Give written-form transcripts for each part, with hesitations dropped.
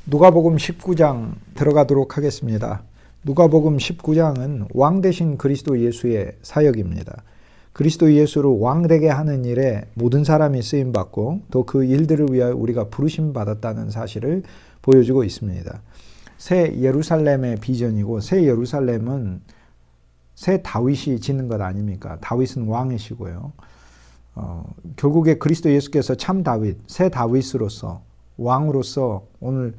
누가복음 19장 들어가도록 하겠습니다. 누가복음 19장은 왕 대신 그리스도 예수의 사역입니다. 그리스도 예수를 왕 되게 하는 일에 모든 사람이 쓰임받고 또 그 일들을 위하여 우리가 부르심 받았다는 사실을 보여주고 있습니다. 새 예루살렘의 비전이고, 새 예루살렘은 새 다윗이 짓는 것 아닙니까? 다윗은 왕이시고요. 결국에 그리스도 예수께서 참 다윗, 새 다윗으로서 왕으로서 오늘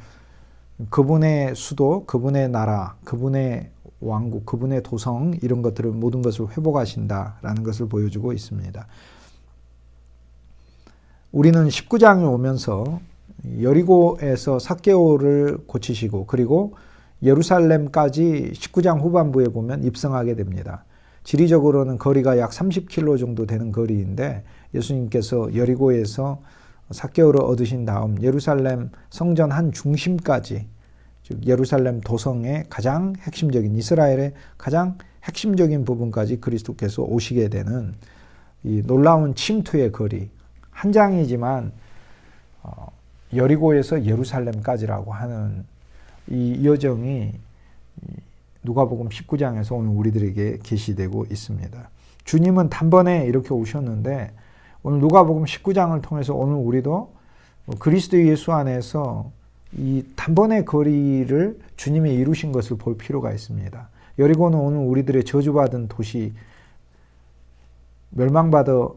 그분의 수도, 그분의 나라, 그분의 왕국, 그분의 도성, 이런 것들을 모든 것을 회복하신다라는 것을 보여주고 있습니다. 우리는 19장에 오면서 여리고에서 삭개오를 고치시고, 그리고 예루살렘까지 19장 후반부에 보면 입성하게 됩니다. 지리적으로는 거리가 약 30km 정도 되는 거리인데, 예수님께서 여리고에서 삭개오를 얻으신 다음 예루살렘 성전 한 중심까지, 즉 예루살렘 도성의 가장 핵심적인, 이스라엘의 가장 핵심적인 부분까지 그리스도께서 오시게 되는 이 놀라운 침투의 거리, 한 장이지만 여리고에서 예루살렘까지라고 하는 이 여정이 누가복음 19장에서 오늘 우리들에게 계시되고 있습니다. 주님은 단번에 이렇게 오셨는데, 오늘 누가복음 19장을 통해서 오늘 우리도 그리스도 예수 안에서 이 단번의 거리를 주님이 이루신 것을 볼 필요가 있습니다. 여리고는 오늘 우리들의 저주받은 도시, 멸망받아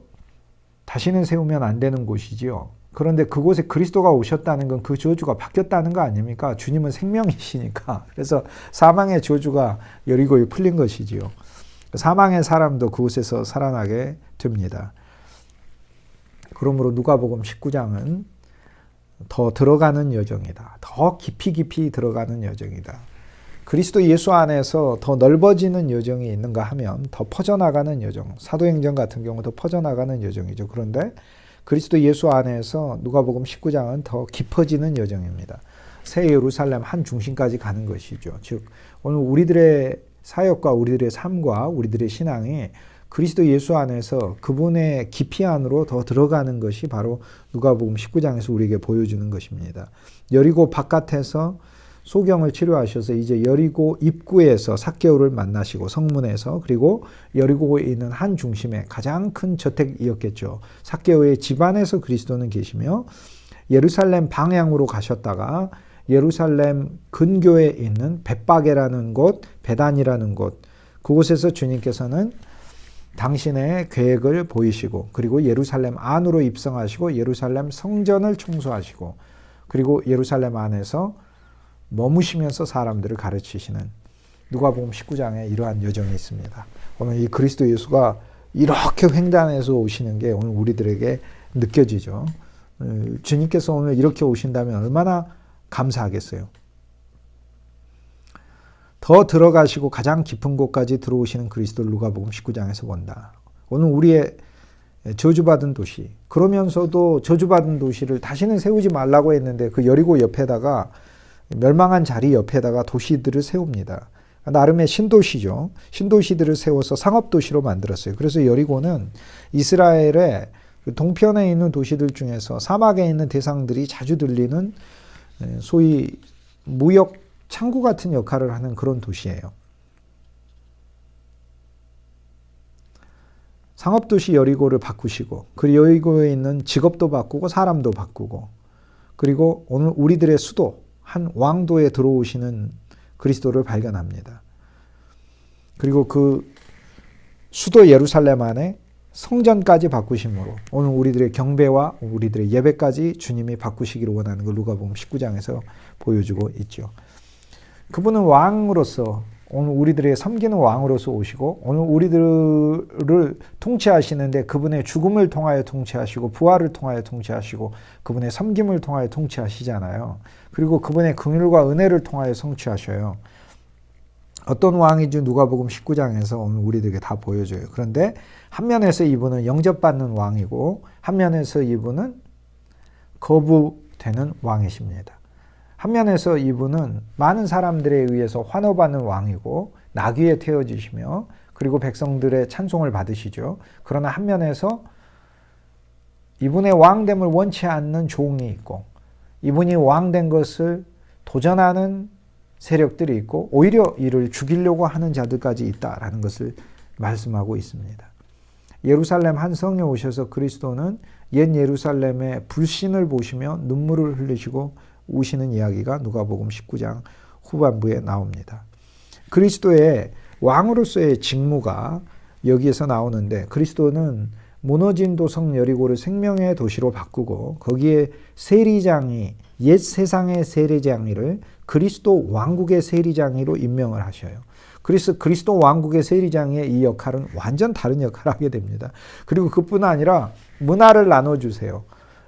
다시는 세우면 안 되는 곳이지요. 그런데 그곳에 그리스도가 오셨다는 건 그 저주가 바뀌었다는 거 아닙니까? 주님은 생명이시니까. 그래서 사망의 저주가 여리고에 풀린 것이지요. 사망의 사람도 그곳에서 살아나게 됩니다. 그러므로 누가복음 19장은 더 들어가는 여정이다. 더 깊이 들어가는 여정이다. 그리스도 예수 안에서 더 넓어지는 여정이 있는가 하면 더 퍼져나가는 여정, 사도행전 같은 경우 더 퍼져나가는 여정이죠. 그런데 그리스도 예수 안에서 누가복음 19장은 더 깊어지는 여정입니다. 새 예루살렘 한 중심까지 가는 것이죠. 즉 오늘 우리들의 사역과 우리들의 삶과 우리들의 신앙이 그리스도 예수 안에서 그분의 깊이 안으로 더 들어가는 것이 바로 누가복음 19장에서 우리에게 보여주는 것입니다. 여리고 바깥에서 소경을 치료하셔서 이제 여리고 입구에서 삭개오를 만나시고, 성문에서, 그리고 여리고에 있는 한 중심의 가장 큰 저택이었겠죠. 삭개오의 집안에서 그리스도는 계시며, 예루살렘 방향으로 가셨다가 예루살렘 근교에 있는 벳바게라는 곳, 베단이라는 곳, 그곳에서 주님께서는 당신의 계획을 보이시고, 그리고 예루살렘 안으로 입성하시고 예루살렘 성전을 청소하시고, 그리고 예루살렘 안에서 머무시면서 사람들을 가르치시는 누가복음 19장에 이러한 여정이 있습니다. 오늘 이 그리스도 예수가 이렇게 횡단해서 오시는 게 오늘 우리들에게 느껴지죠. 주님께서 오늘 이렇게 오신다면 얼마나 감사하겠어요. 더 들어가시고 가장 깊은 곳까지 들어오시는 그리스도를 누가복음 19장에서 본다. 오늘 우리의 저주받은 도시, 그러면서도 저주받은 도시를 다시는 세우지 말라고 했는데 그 여리고 옆에다가, 멸망한 자리 옆에다가 도시들을 세웁니다. 나름의 신도시죠. 신도시들을 세워서 상업도시로 만들었어요. 그래서 여리고는 이스라엘의 동편에 있는 도시들 중에서 사막에 있는 대상들이 자주 들리는 소위 무역 창구 같은 역할을 하는 그런 도시예요. 상업도시 여리고를 바꾸시고, 그 여리고에 있는 직업도 바꾸고 사람도 바꾸고, 그리고 오늘 우리들의 수도, 한 왕도에 들어오시는 그리스도를 발견합니다. 그리고 그 수도 예루살렘 안에 성전까지 바꾸심으로 오늘 우리들의 경배와 우리들의 예배까지 주님이 바꾸시기를 원하는 걸 누가복음 19장에서 보여주고 있죠. 그분은 왕으로서, 오늘 우리들의 섬기는 왕으로서 오시고, 오늘 우리들을 통치하시는데 그분의 죽음을 통하여 통치하시고, 부활을 통하여 통치하시고, 그분의 섬김을 통하여 통치하시잖아요. 그리고 그분의 긍휼과 은혜를 통하여 성취하셔요. 어떤 왕인지 누가복음 19장에서 오늘 우리들에게 다 보여줘요. 그런데 한 면에서 이분은 영접받는 왕이고, 한 면에서 이분은 거부되는 왕이십니다. 한 면에서 이분은 많은 사람들에 의해서 환호받는 왕이고 나귀에 태워지시며, 그리고 백성들의 찬송을 받으시죠. 그러나 한 면에서 이분의 왕됨을 원치 않는 종이 있고, 이분이 왕된 것을 도전하는 세력들이 있고 오히려 이를 죽이려고 하는 자들까지 있다라는 것을 말씀하고 있습니다. 예루살렘 한 성에 오셔서 그리스도는 옛 예루살렘의 불신을 보시며 눈물을 흘리시고 우시는 이야기가 누가복음 19장 후반부에 나옵니다. 그리스도의 왕으로서의 직무가 여기에서 나오는데 그리스도는 무너진 도성 여리고를 생명의 도시로 바꾸고 거기에 세리장이 옛 세상의 세리장이를 그리스도 왕국의 세리장이로 임명을 하셔요. 그래서 그리스도 왕국의 세리장의 이 역할은 완전 다른 역할을 하게 됩니다. 그리고 그뿐 아니라 문화를 나눠주세요.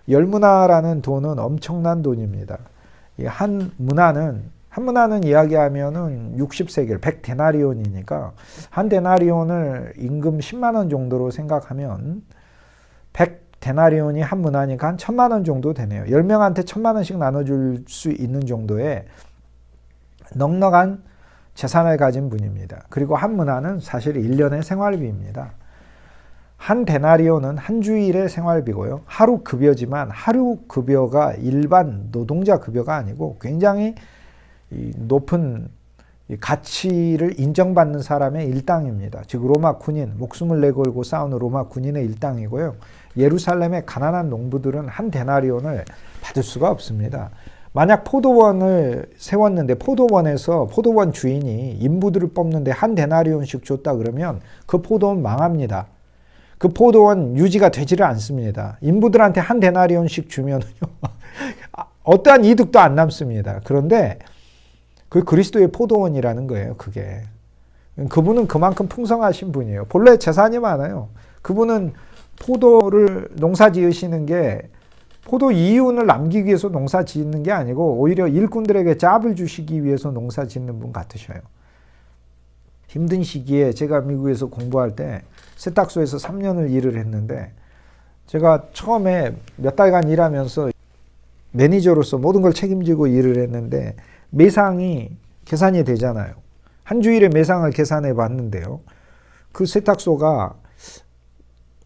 열문화라는 돈은 엄청난 돈입니다. 한 문화는 이야기하면은 60세겔, 100데나리온이니까 한 데나리온을 임금 10만 원 정도로 생각하면 100데나리온이 한 문화니까 한 1000만 원 정도 되네요. 10명한테 1000만 원씩 나눠줄 수 있는 정도의 넉넉한 재산을 가진 분입니다. 그리고 한 문화는 사실 1년의 생활비입니다. 한 데나리온은 한 주일의 생활비고요. 하루 급여지만 하루 급여가 일반 노동자 급여가 아니고 굉장히 높은 가치를 인정받는 사람의 일당입니다. 즉 로마 군인, 목숨을 내걸고 싸우는 로마 군인의 일당이고요. 예루살렘의 가난한 농부들은 한 데나리온을 받을 수가 없습니다. 만약 포도원을 세웠는데 포도원에서 포도원 주인이 인부들을 뽑는데 한 데나리온씩 줬다 그러면 그 포도원 망합니다. 그 포도원 유지가 되지를 않습니다. 인부들한테 한 데나리온씩 주면요 어떠한 이득도 안 남습니다. 그런데 그 그리스도의 포도원이라는 거예요. 그게 그분은 그만큼 풍성하신 분이에요. 본래 재산이 많아요. 그분은 포도를 농사 지으시는 게 포도 이윤을 남기기 위해서 농사 짓는 게 아니고 오히려 일꾼들에게 짭을 주시기 위해서 농사 짓는 분 같으셔요. 힘든 시기에 제가 미국에서 공부할 때 세탁소에서 3년을 일을 했는데 제가 처음에 몇 달간 일하면서 매니저로서 모든 걸 책임지고 일을 했는데 매상이 계산이 되잖아요. 한 주일에 매상을 계산해 봤는데요. 그 세탁소가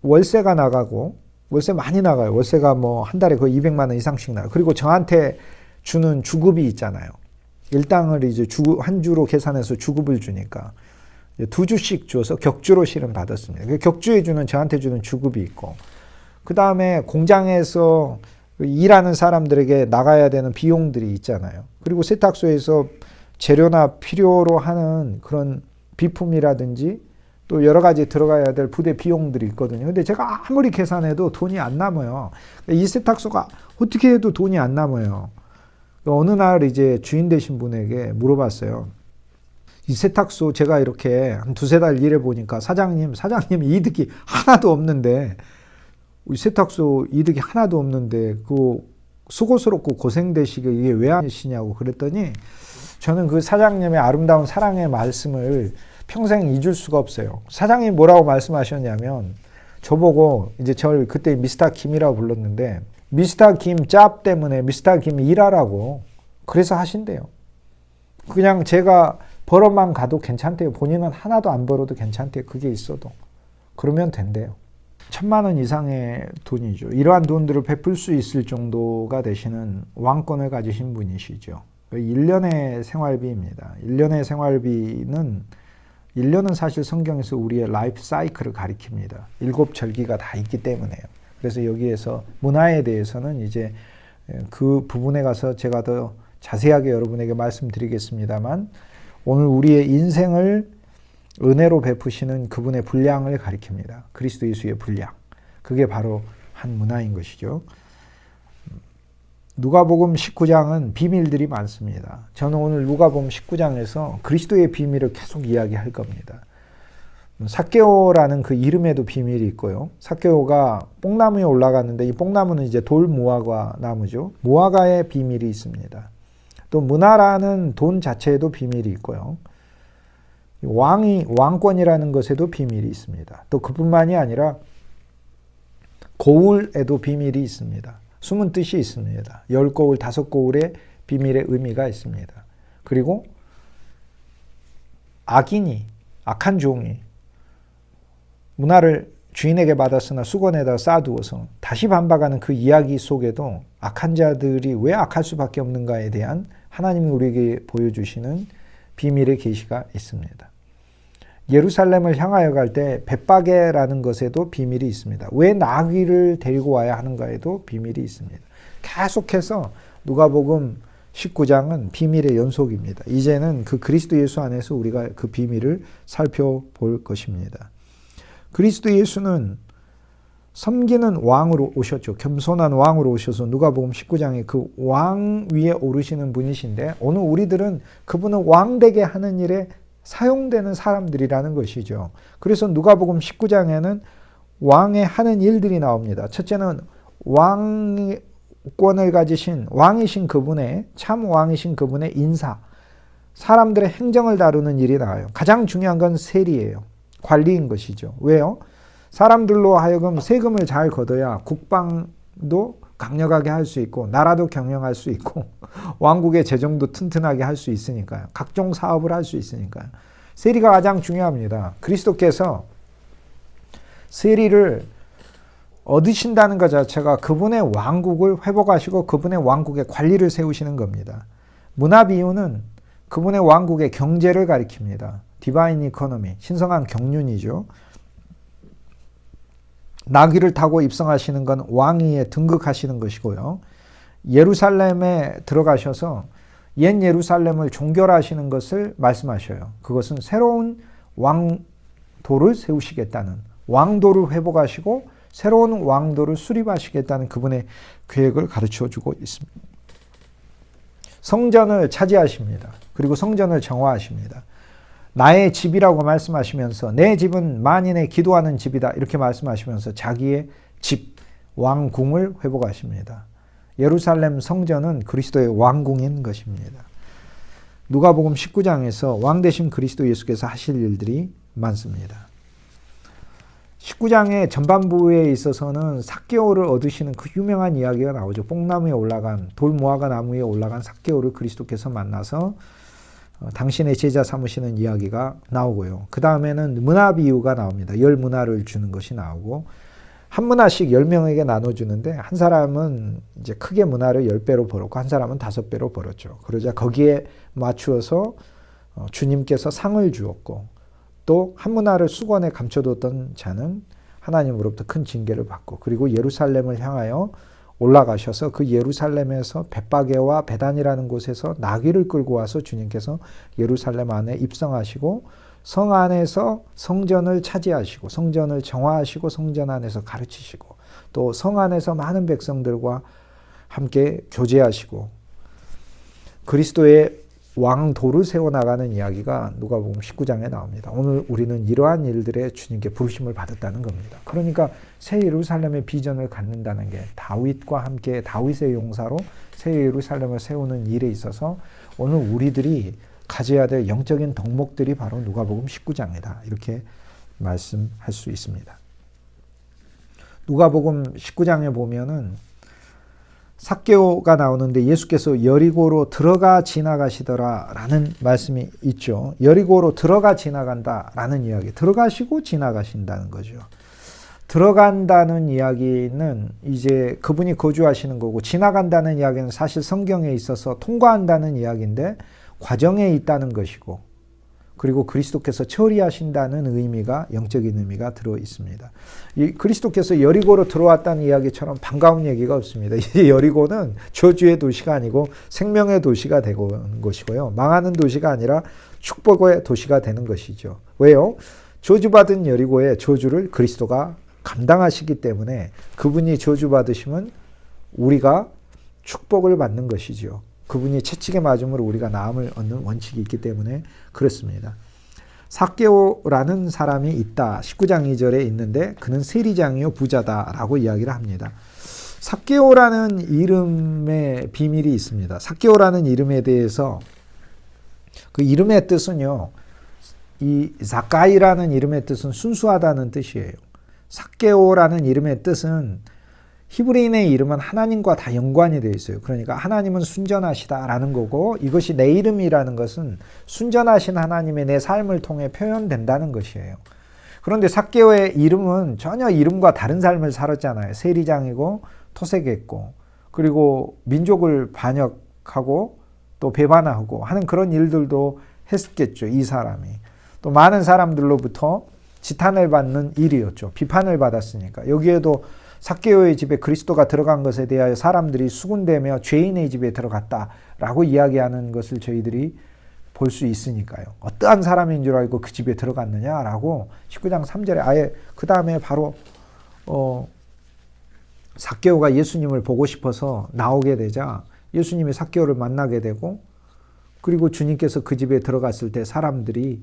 월세가 나가고 월세 많이 나가요. 월세가 뭐 한 달에 거의 200만 원 이상씩 나요. 그리고 저한테 주는 주급이 있잖아요. 일당을 이제 한 주로 계산해서 주급을 주니까 2주씩 줘서 격주로 실은 받았습니다. 격주에 주는 저한테 주는 주급이 있고 그 다음에 공장에서 일하는 사람들에게 나가야 되는 비용들이 있잖아요. 그리고 세탁소에서 재료나 필요로 하는 그런 비품이라든지 또 여러 가지 들어가야 될 부대 비용들이 있거든요. 근데 제가 아무리 계산해도 돈이 안 남아요. 이 세탁소가 어떻게 해도 돈이 안 남아요. 어느 날 이제 주인 되신 분에게 물어봤어요. 이 세탁소 제가 이렇게 한 2-3달 일해 보니까 사장님 이득이 하나도 없는데 이 세탁소 이득이 하나도 없는데 그 수고스럽고 고생되시게 이게 왜 하시냐고 그랬더니 저는 그 사장님의 아름다운 사랑의 말씀을 평생 잊을 수가 없어요. 사장님이 뭐라고 말씀하셨냐면 저보고 이제 저를 그때 미스터 김이라고 불렀는데 미스터 김 짭 때문에 미스터 김 일하라고 그래서 하신대요. 그냥 제가 벌어만 가도 괜찮대요. 본인은 하나도 안 벌어도 괜찮대요. 그게 있어도. 그러면 된대요. 1000만 원 이상의 돈이죠. 이러한 돈들을 베풀 수 있을 정도가 되시는 왕권을 가지신 분이시죠. 1년의 생활비입니다. 1년의 생활비는 1년은 사실 성경에서 우리의 라이프 사이클을 가리킵니다. 7절기가 다 있기 때문에요. 그래서 여기에서 문화에 대해서는 이제 그 부분에 가서 제가 더 자세하게 여러분에게 말씀드리겠습니다만 오늘 우리의 인생을 은혜로 베푸시는 그분의 분량을 가리킵니다. 그리스도 예수의 분량. 그게 바로 한 문화인 것이죠. 누가복음 19장은 비밀들이 많습니다. 저는 오늘 누가복음 19장에서 그리스도의 비밀을 계속 이야기할 겁니다. 삭개오라는 그 이름에도 비밀이 있고요. 삭개오가 뽕나무에 올라갔는데 이 뽕나무는 이제 돌 무화과 나무죠. 무화과의 비밀이 있습니다. 또 문화라는 돈 자체에도 비밀이 있고요. 왕권이라는 것에도 비밀이 있습니다. 또 그뿐만이 아니라 고울에도 비밀이 있습니다. 숨은 뜻이 있습니다. 10고울, 5고울의 비밀의 의미가 있습니다. 그리고 악인이, 악한 종이 문화를 주인에게 받았으나 수건에다 쌓아두어서 다시 반박하는 그 이야기 속에도 악한 자들이 왜 악할 수밖에 없는가에 대한 하나님이 우리에게 보여주시는 비밀의 계시가 있습니다. 예루살렘을 향하여 갈 때 벳바게라는 것에도 비밀이 있습니다. 왜 나귀를 데리고 와야 하는가에도 비밀이 있습니다. 계속해서 누가복음 19장은 비밀의 연속입니다. 이제는 그 그리스도 예수 안에서 우리가 그 비밀을 살펴볼 것입니다. 그리스도 예수는 섬기는 왕으로 오셨죠. 겸손한 왕으로 오셔서 누가복음 19장에 그 왕 위에 오르시는 분이신데 오늘 우리들은 그분을 왕 되게 하는 일에 사용되는 사람들이라는 것이죠. 그래서 누가복음 19장에는 왕의 하는 일들이 나옵니다. 첫째는 왕권을 가지신 왕이신 그분의 참 왕이신 그분의 인사, 사람들의 행정을 다루는 일이 나와요. 가장 중요한 건 세리예요. 관리인 것이죠. 왜요? 사람들로 하여금 세금을 잘 걷어야 국방도 강력하게 할 수 있고 나라도 경영할 수 있고 왕국의 재정도 튼튼하게 할 수 있으니까요. 각종 사업을 할 수 있으니까요. 세리가 가장 중요합니다. 그리스도께서 세리를 얻으신다는 것 자체가 그분의 왕국을 회복하시고 그분의 왕국의 관리를 세우시는 겁니다. 문화비유는 그분의 왕국의 경제를 가리킵니다. 디바인 이코노미, 신성한 경륜이죠. 나귀를 타고 입성하시는 건 왕위에 등극하시는 것이고요. 예루살렘에 들어가셔서 옛 예루살렘을 종결하시는 것을 말씀하셔요. 그것은 새로운 왕도를 세우시겠다는, 왕도를 회복하시고 새로운 왕도를 수립하시겠다는 그분의 계획을 가르쳐주고 있습니다. 성전을 차지하십니다. 그리고 성전을 정화하십니다. 나의 집이라고 말씀하시면서 내 집은 만인의 기도하는 집이다 이렇게 말씀하시면서 자기의 집, 왕궁을 회복하십니다. 예루살렘 성전은 그리스도의 왕궁인 것입니다. 누가복음 19장에서 왕 되신 그리스도 예수께서 하실 일들이 많습니다. 19장의 전반부에 있어서는 삭개오를 얻으시는 그 유명한 이야기가 나오죠. 뽕나무에 올라간, 돌무화과 나무에 올라간 삭개오를 그리스도께서 만나서 당신의 제자 삼으시는 이야기가 나오고요. 그 다음에는 문화비유가 나옵니다. 10문화를 주는 것이 나오고 한 문화씩 10명에게 나눠주는데 한 사람은 이제 크게 문화를 10배로 벌었고 한 사람은 5배로 벌었죠. 그러자 거기에 맞추어서 주님께서 상을 주었고 또 한 문화를 수건에 감춰뒀던 자는 하나님으로부터 큰 징계를 받고 그리고 예루살렘을 향하여 올라가셔서 그 예루살렘에서 벳바게와 베단이라는 곳에서 나귀를 끌고 와서 주님께서 예루살렘 안에 입성하시고 성 안에서 성전을 차지하시고 성전을 정화하시고 성전 안에서 가르치시고 또 성 안에서 많은 백성들과 함께 교제하시고 그리스도의 왕도를 세워나가는 이야기가 누가복음 19장에 나옵니다. 오늘 우리는 이러한 일들에 주님께 부르심을 받았다는 겁니다. 그러니까 새 예루살렘의 비전을 갖는다는 게 다윗과 함께 다윗의 용사로 새 예루살렘을 세우는 일에 있어서 오늘 우리들이 가져야 될 영적인 덕목들이 바로 누가복음 19장이다. 이렇게 말씀할 수 있습니다. 누가복음 19장에 보면은 삭개오가 나오는데 예수께서 여리고로 들어가 지나가시더라 라는 말씀이 있죠. 여리고로 들어가 지나간다 라는 이야기. 들어가시고 지나가신다는 거죠. 들어간다는 이야기는 이제 그분이 거주하시는 거고 지나간다는 이야기는 사실 성경에 있어서 통과한다는 이야기인데 과정에 있다는 것이고 그리고 그리스도께서 처리하신다는 의미가 영적인 의미가 들어 있습니다. 이 그리스도께서 여리고로 들어왔다는 이야기처럼 반가운 얘기가 없습니다. 이 여리고는 저주의 도시가 아니고 생명의 도시가 되는 것이고요. 망하는 도시가 아니라 축복의 도시가 되는 것이죠. 왜요? 저주받은 여리고의 저주를 그리스도가 감당하시기 때문에 그분이 저주받으시면 우리가 축복을 받는 것이죠. 그분이 채찍에 맞음으로 우리가 나음을 얻는 원칙이 있기 때문에 그렇습니다. 삭개오라는 사람이 있다. 19장 2절에 있는데 그는 세리장이요 부자다라고 이야기를 합니다. 삭개오라는 이름의 비밀이 있습니다. 삭개오라는 이름에 대해서 그 이름의 뜻은요. 이 자카이라는 이름의 뜻은 순수하다는 뜻이에요. 삭개오라는 이름의 뜻은 히브리인의 이름은 하나님과 다 연관이 되어 있어요. 그러니까 하나님은 순전하시다라는 거고 이것이 내 이름이라는 것은 순전하신 하나님의 내 삶을 통해 표현된다는 것이에요. 그런데 삭개오의 이름은 전혀 이름과 다른 삶을 살았잖아요. 세리장이고 토색했고 그리고 민족을 반역하고 또 배반하고 하는 그런 일들도 했겠죠. 이 사람이. 또 많은 사람들로부터 지탄을 받는 일이었죠. 비판을 받았으니까. 여기에도 삭개오의 집에 그리스도가 들어간 것에 대하여 사람들이 수군대며 죄인의 집에 들어갔다라고 이야기하는 것을 저희들이 볼 수 있으니까요. 어떠한 사람인 줄 알고 그 집에 들어갔느냐라고 19장 3절에 아예 그 다음에 바로 삭개오가 예수님을 보고 싶어서 나오게 되자 예수님이 삭개오를 만나게 되고, 그리고 주님께서 그 집에 들어갔을 때 사람들이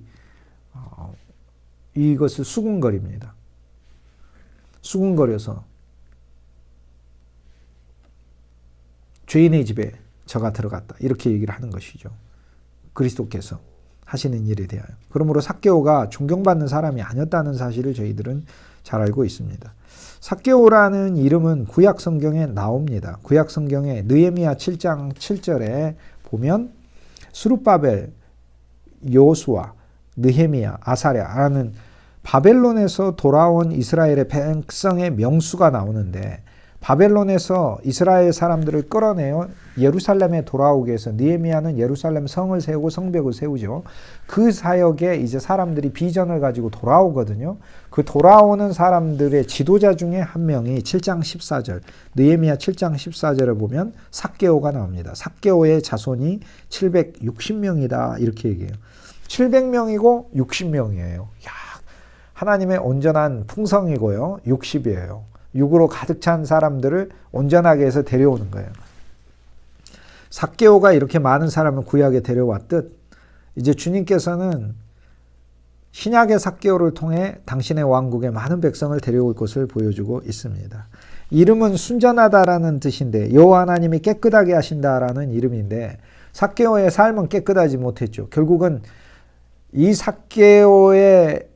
이것을 수군거립니다. 수군거려서 죄인의 집에 저가 들어갔다, 이렇게 얘기를 하는 것이죠. 그리스도께서 하시는 일에 대하여. 그러므로 삭개오가 존경받는 사람이 아니었다는 사실을 저희들은 잘 알고 있습니다. 삭개오라는 이름은 구약 성경에 나옵니다. 구약 성경에 느헤미야 7장 7절에 보면 스룹바벨, 여호수아, 느헤미야, 아사랴라는 바벨론에서 돌아온 이스라엘의 백성의 명수가 나오는데, 바벨론에서 이스라엘 사람들을 끌어내어 예루살렘에 돌아오게 해서 느헤미야는 예루살렘 성을 세우고 성벽을 세우죠. 그 사역에 이제 사람들이 비전을 가지고 돌아오거든요. 그 돌아오는 사람들의 지도자 중에 한 명이 7장 14절, 느헤미야 7장 14절을 보면 삭개오가 나옵니다. 삭개오의 자손이 760명이다 이렇게 얘기해요. 700명이고 60명이에요. 하나님의 온전한 풍성이고요. 60이에요. 육으로 가득 찬 사람들을 온전하게 해서 데려오는 거예요. 삭개오가 이렇게 많은 사람을 구약에 데려왔듯 이제 주님께서는 신약의 삭개오를 통해 당신의 왕국에 많은 백성을 데려올 것을 보여주고 있습니다. 이름은 순전하다라는 뜻인데 여호와 하나님이 깨끗하게 하신다라는 이름인데, 삭개오의 삶은 깨끗하지 못했죠. 결국은 이 삭개오의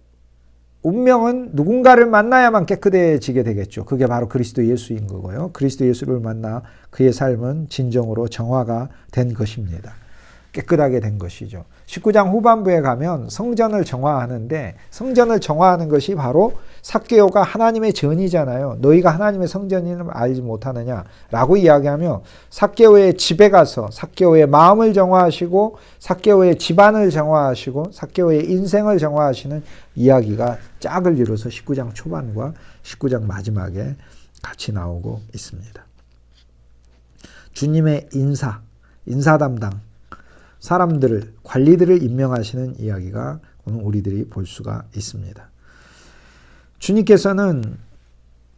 운명은 누군가를 만나야만 깨끗해지게 되겠죠. 그게 바로 그리스도 예수인 거고요. 그리스도 예수를 만나 그의 삶은 진정으로 정화가 된 것입니다. 깨끗하게 된 것이죠. 19장 후반부에 가면 성전을 정화하는데, 성전을 정화하는 것이 바로 삭개오가 하나님의 전이잖아요. 너희가 하나님의 성전임을 알지 못하느냐라고 이야기하며 삭개오의 집에 가서 삭개오의 마음을 정화하시고 삭개오의 집안을 정화하시고 삭개오의 인생을 정화하시는 이야기가 짝을 이뤄서 19장 초반과 19장 마지막에 같이 나오고 있습니다. 주님의 인사 담당 사람들을, 관리들을 임명하시는 이야기가 오늘 우리들이 볼 수가 있습니다. 주님께서는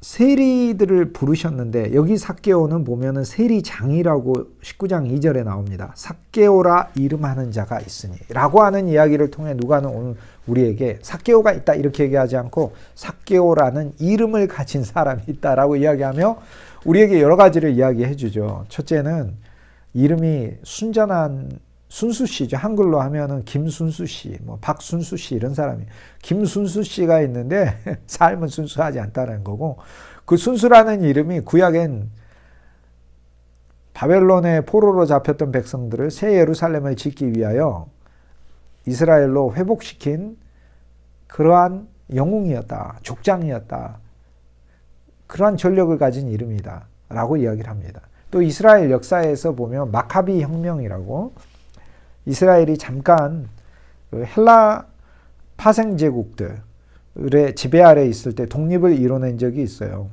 세리들을 부르셨는데, 여기 삭개오는 보면은 세리장이라고 19장 2절에 나옵니다. 삭개오라 이름하는 자가 있으니 라고 하는 이야기를 통해 누가는 오늘 우리에게 삭개오가 있다 이렇게 얘기하지 않고 삭개오라는 이름을 가진 사람이 있다라고 이야기하며 우리에게 여러 가지를 이야기해 주죠. 첫째는 이름이 순전한 순수 씨죠. 한글로 하면은 김순수 씨, 뭐 박순수 씨 이런 사람이, 김순수 씨가 있는데 삶은 순수하지 않다는 거고, 그 순수라는 이름이 구약엔 바벨론의 포로로 잡혔던 백성들을 새 예루살렘을 짓기 위하여 이스라엘로 회복시킨 그러한 영웅이었다, 족장이었다, 그러한 전력을 가진 이름이다 라고 이야기를 합니다. 또 이스라엘 역사에서 보면 마카비 혁명이라고, 이스라엘이 잠깐 헬라 파생 제국들의 지배 아래 있을 때 독립을 이뤄낸 적이 있어요.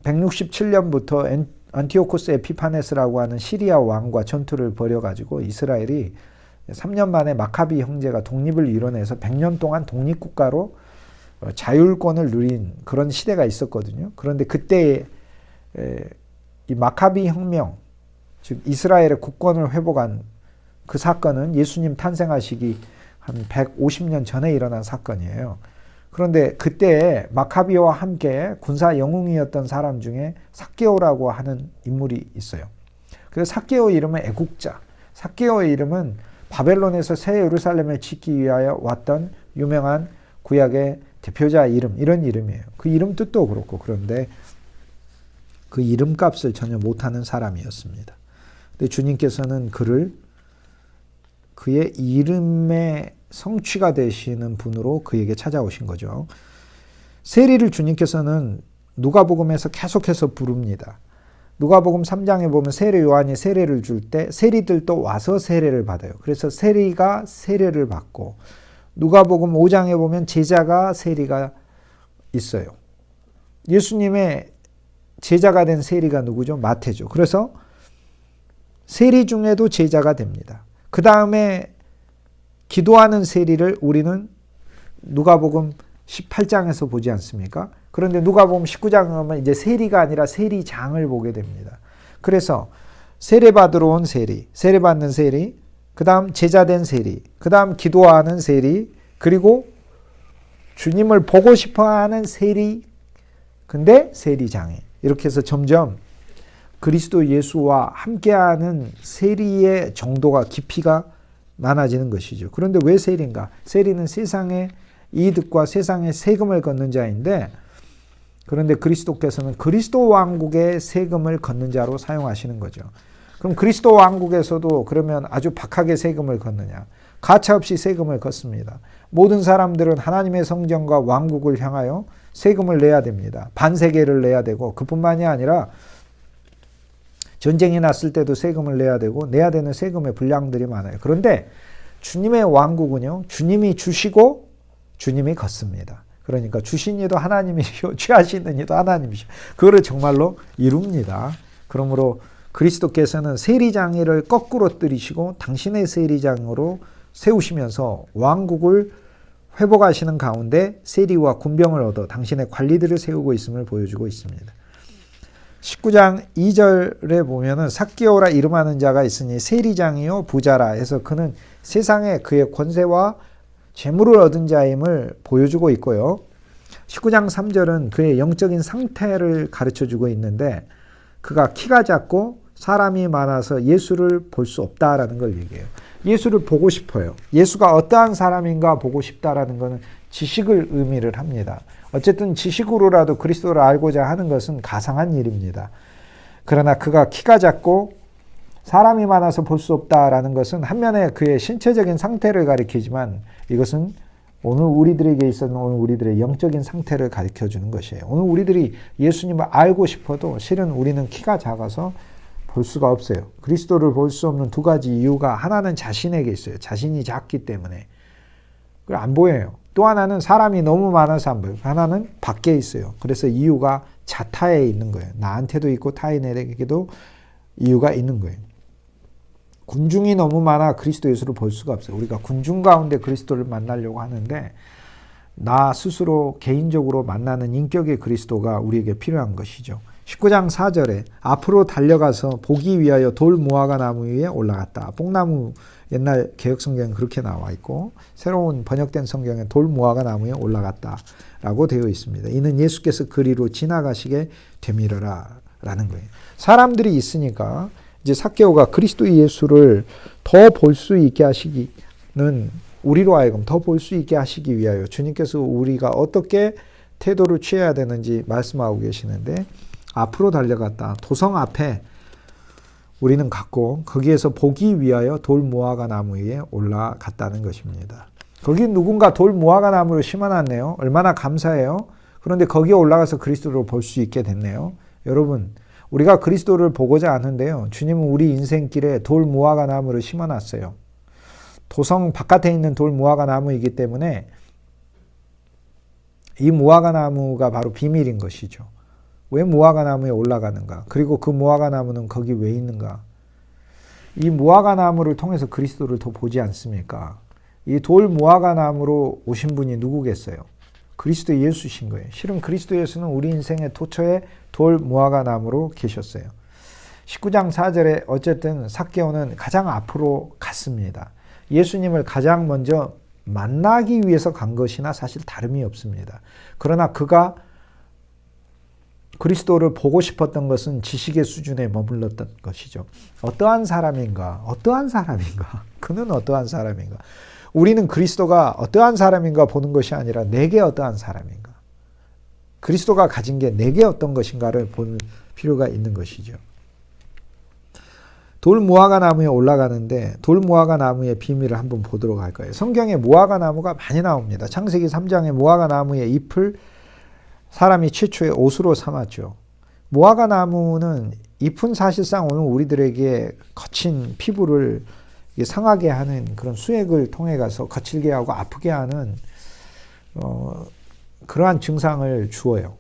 167년부터 안티오코스 에피파네스라고 하는 시리아 왕과 전투를 벌여가지고 이스라엘이 3년 만에 마카비 형제가 독립을 이뤄내서 100년 동안 독립국가로 자율권을 누린 그런 시대가 있었거든요. 그런데 그때 이 마카비 혁명, 즉 이스라엘의 국권을 회복한 그 사건은 예수님 탄생하시기 한 150년 전에 일어난 사건이에요. 그런데 그때 마카비와 함께 군사 영웅이었던 사람 중에 삭개오라고 하는 인물이 있어요. 그래서 삭개오 이름은 애국자, 삭개오의 이름은 바벨론에서 새 예루살렘을 짓기 위하여 왔던 유명한 구약의 대표자 이름, 이런 이름이에요. 그 이름 뜻도 그렇고, 그런데 그 이름값을 전혀 못하는 사람이었습니다. 근데 주님께서는 그의 이름의 성취가 되시는 분으로 그에게 찾아오신 거죠. 세리를 주님께서는 누가복음에서 계속해서 부릅니다. 누가복음 3장에 보면 세례 요한이 세례를 줄 때 세리들도 와서 세례를 받아요. 그래서 세리가 세례를 받고, 누가복음 5장에 보면 제자가 세리가 있어요. 예수님의 제자가 된 세리가 누구죠? 마태죠. 그래서 세리 중에도 제자가 됩니다. 그 다음에 기도하는 세리를 우리는 누가복음 18장에서 보지 않습니까? 그런데 누가복음 19장에 가면 이제 세리가 아니라 세리장을 보게 됩니다. 그래서 세례받으러 온 세리, 세례받는 세리, 그 다음 제자된 세리, 그 다음 기도하는 세리, 그리고 주님을 보고 싶어하는 세리, 근데 세리장에, 이렇게 해서 점점 그리스도 예수와 함께하는 세리의 정도가, 깊이가 많아지는 것이죠. 그런데 왜 세리인가? 세리는 세상의 이득과 세상의 세금을 걷는 자인데, 그런데 그리스도께서는 그리스도 왕국의 세금을 걷는 자로 사용하시는 거죠. 그럼 그리스도 왕국에서도 그러면 아주 박하게 세금을 걷느냐? 가차없이 세금을 걷습니다. 모든 사람들은 하나님의 성전과 왕국을 향하여 세금을 내야 됩니다. 반세계를 내야 되고, 그뿐만이 아니라 전쟁이 났을 때도 세금을 내야 되고, 내야 되는 세금의 분량들이 많아요. 그런데 주님의 왕국은요, 주님이 주시고 주님이 걷습니다. 그러니까 주신 이도 하나님이시오, 취하시는 이도 하나님이시오. 그거를 정말로 이룹니다. 그러므로 그리스도께서는 세리장애를 거꾸로 들이시고 당신의 세리장으로 세우시면서 왕국을 회복하시는 가운데 세리와 군병을 얻어 당신의 관리들을 세우고 있음을 보여주고 있습니다. 19장 2절에 보면은 삭개오라 이름하는 자가 있으니 세리장이요 부자라 해서 그는 세상에 그의 권세와 재물을 얻은 자임을 보여주고 있고요. 19장 3절은 그의 영적인 상태를 가르쳐주고 있는데, 그가 키가 작고 사람이 많아서 예수를 볼 수 없다라는 걸 얘기해요. 예수를 보고 싶어요. 예수가 어떠한 사람인가 보고 싶다라는 것은 지식을 의미를 합니다. 어쨌든 지식으로라도 그리스도를 알고자 하는 것은 가상한 일입니다. 그러나 그가 키가 작고 사람이 많아서 볼 수 없다라는 것은 한면에 그의 신체적인 상태를 가리키지만, 이것은 오늘 우리들에게 있어서 오늘 우리들의 영적인 상태를 가르쳐주는 것이에요. 오늘 우리들이 예수님을 알고 싶어도 실은 우리는 키가 작아서 볼 수가 없어요. 그리스도를 볼 수 없는 두 가지 이유가, 하나는 자신에게 있어요. 자신이 작기 때문에 안 보여요. 또 하나는 사람이 너무 많아서 안 보여요. 하나는 밖에 있어요. 그래서 이유가 자타에 있는 거예요. 나한테도 있고 타인에게도 이유가 있는 거예요. 군중이 너무 많아 그리스도 예수를 볼 수가 없어요. 우리가 군중 가운데 그리스도를 만나려고 하는데, 나 스스로 개인적으로 만나는 인격의 그리스도가 우리에게 필요한 것이죠. 19장 4절에 앞으로 달려가서 보기 위하여 돌 무화과 나무 위에 올라갔다. 뽕나무, 옛날 개혁성경은 그렇게 나와 있고, 새로운 번역된 성경에 돌 무화과 나무에 올라갔다 라고 되어 있습니다. 이는 예수께서 그리로 지나가시게 되밀어라 라는 거예요. 사람들이 있으니까 이제 삭개오가 그리스도 예수를 더 볼 수 있게 하시기는, 우리로 하여금 더 볼 수 있게 하시기 위하여 주님께서 우리가 어떻게 태도를 취해야 되는지 말씀하고 계시는데, 앞으로 달려갔다. 도성 앞에 우리는 갔고 거기에서 보기 위하여 돌 무화과 나무 위에 올라갔다는 것입니다. 거기 누군가 돌 무화과 나무를 심어놨네요. 얼마나 감사해요. 그런데 거기에 올라가서 그리스도를 볼 수 있게 됐네요. 여러분, 우리가 그리스도를 보고자 하는데요, 주님은 우리 인생길에 돌 무화과 나무를 심어놨어요. 도성 바깥에 있는 돌 무화과 나무이기 때문에 이 무화과 나무가 바로 비밀인 것이죠. 왜 무화과 나무에 올라가는가? 그리고 그 무화과 나무는 거기 왜 있는가? 이 무화과 나무를 통해서 그리스도를 더 보지 않습니까? 이 돌 무화과 나무로 오신 분이 누구겠어요? 그리스도 예수신 거예요. 실은 그리스도 예수는 우리 인생의 도처에 돌 무화과 나무로 계셨어요. 19장 4절에 어쨌든 삭개오는 가장 앞으로 갔습니다. 예수님을 가장 먼저 만나기 위해서 간 것이나 사실 다름이 없습니다. 그러나 그가 그리스도를 보고 싶었던 것은 지식의 수준에 머물렀던 것이죠. 어떠한 사람인가? 어떠한 사람인가? 그는 어떠한 사람인가? 우리는 그리스도가 어떠한 사람인가 보는 것이 아니라 내게 어떠한 사람인가? 그리스도가 가진 게 내게 어떤 것인가를 볼 필요가 있는 것이죠. 돌 무화과 나무에 올라가는데 돌 무화과 나무의 비밀을 한번 보도록 할 거예요. 성경에 무화과 나무가 많이 나옵니다. 창세기 3장에 무화과 나무의 잎을 사람이 최초의 옷으로 삼았죠. 무화과 나무는 잎은 사실상 오늘 우리들에게 거친 피부를 상하게 하는 그런 수액을 통해 가서 거칠게 하고 아프게 하는 그러한 증상을 주어요.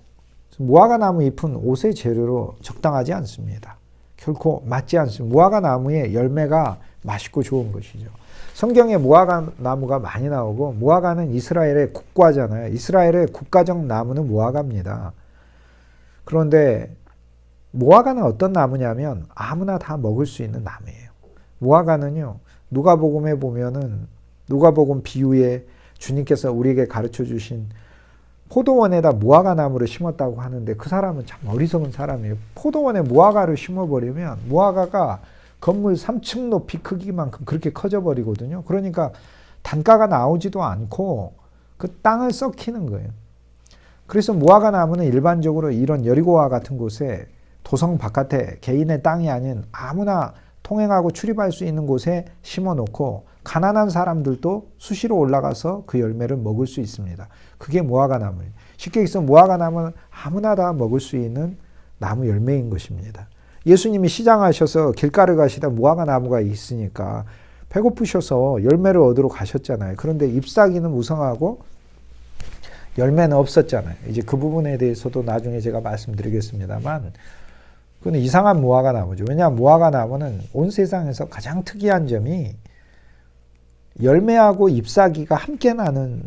무화과 나무 잎은 옷의 재료로 적당하지 않습니다. 결코 맞지 않습니다. 무화과 나무의 열매가 맛있고 좋은 것이죠. 성경에 무화과 나무가 많이 나오고 무화과는 이스라엘의 국과잖아요. 이스라엘의 국가적 나무는 무화과입니다. 그런데 무화과는 어떤 나무냐면 아무나 다 먹을 수 있는 나무예요. 무화과는요. 누가복음에 보면은 누가복음 비유에 주님께서 우리에게 가르쳐 주신 포도원에다 무화과 나무를 심었다고 하는데 그 사람은 참 어리석은 사람이에요. 포도원에 무화과를 심어버리면 무화과가 건물 3층 높이 크기만큼 그렇게 커져버리거든요. 그러니까 단가가 나오지도 않고 그 땅을 썩히는 거예요. 그래서 무화과 나무는 일반적으로 이런 여리고와 같은 곳에 도성 바깥에 개인의 땅이 아닌 아무나 통행하고 출입할 수 있는 곳에 심어놓고 가난한 사람들도 수시로 올라가서 그 열매를 먹을 수 있습니다. 그게 무화과 나무예요. 쉽게 얘기해서 무화과 나무는 아무나 다 먹을 수 있는 나무 열매인 것입니다. 예수님이 시장하셔서 길가를 가시다 무화과 나무가 있으니까 배고프셔서 열매를 얻으러 가셨잖아요. 그런데 잎사귀는 무성하고 열매는 없었잖아요. 이제 그 부분에 대해서도 나중에 제가 말씀드리겠습니다만 그건 이상한 무화과 나무죠. 왜냐하면 무화과 나무는 온 세상에서 가장 특이한 점이 열매하고 잎사귀가 함께 나는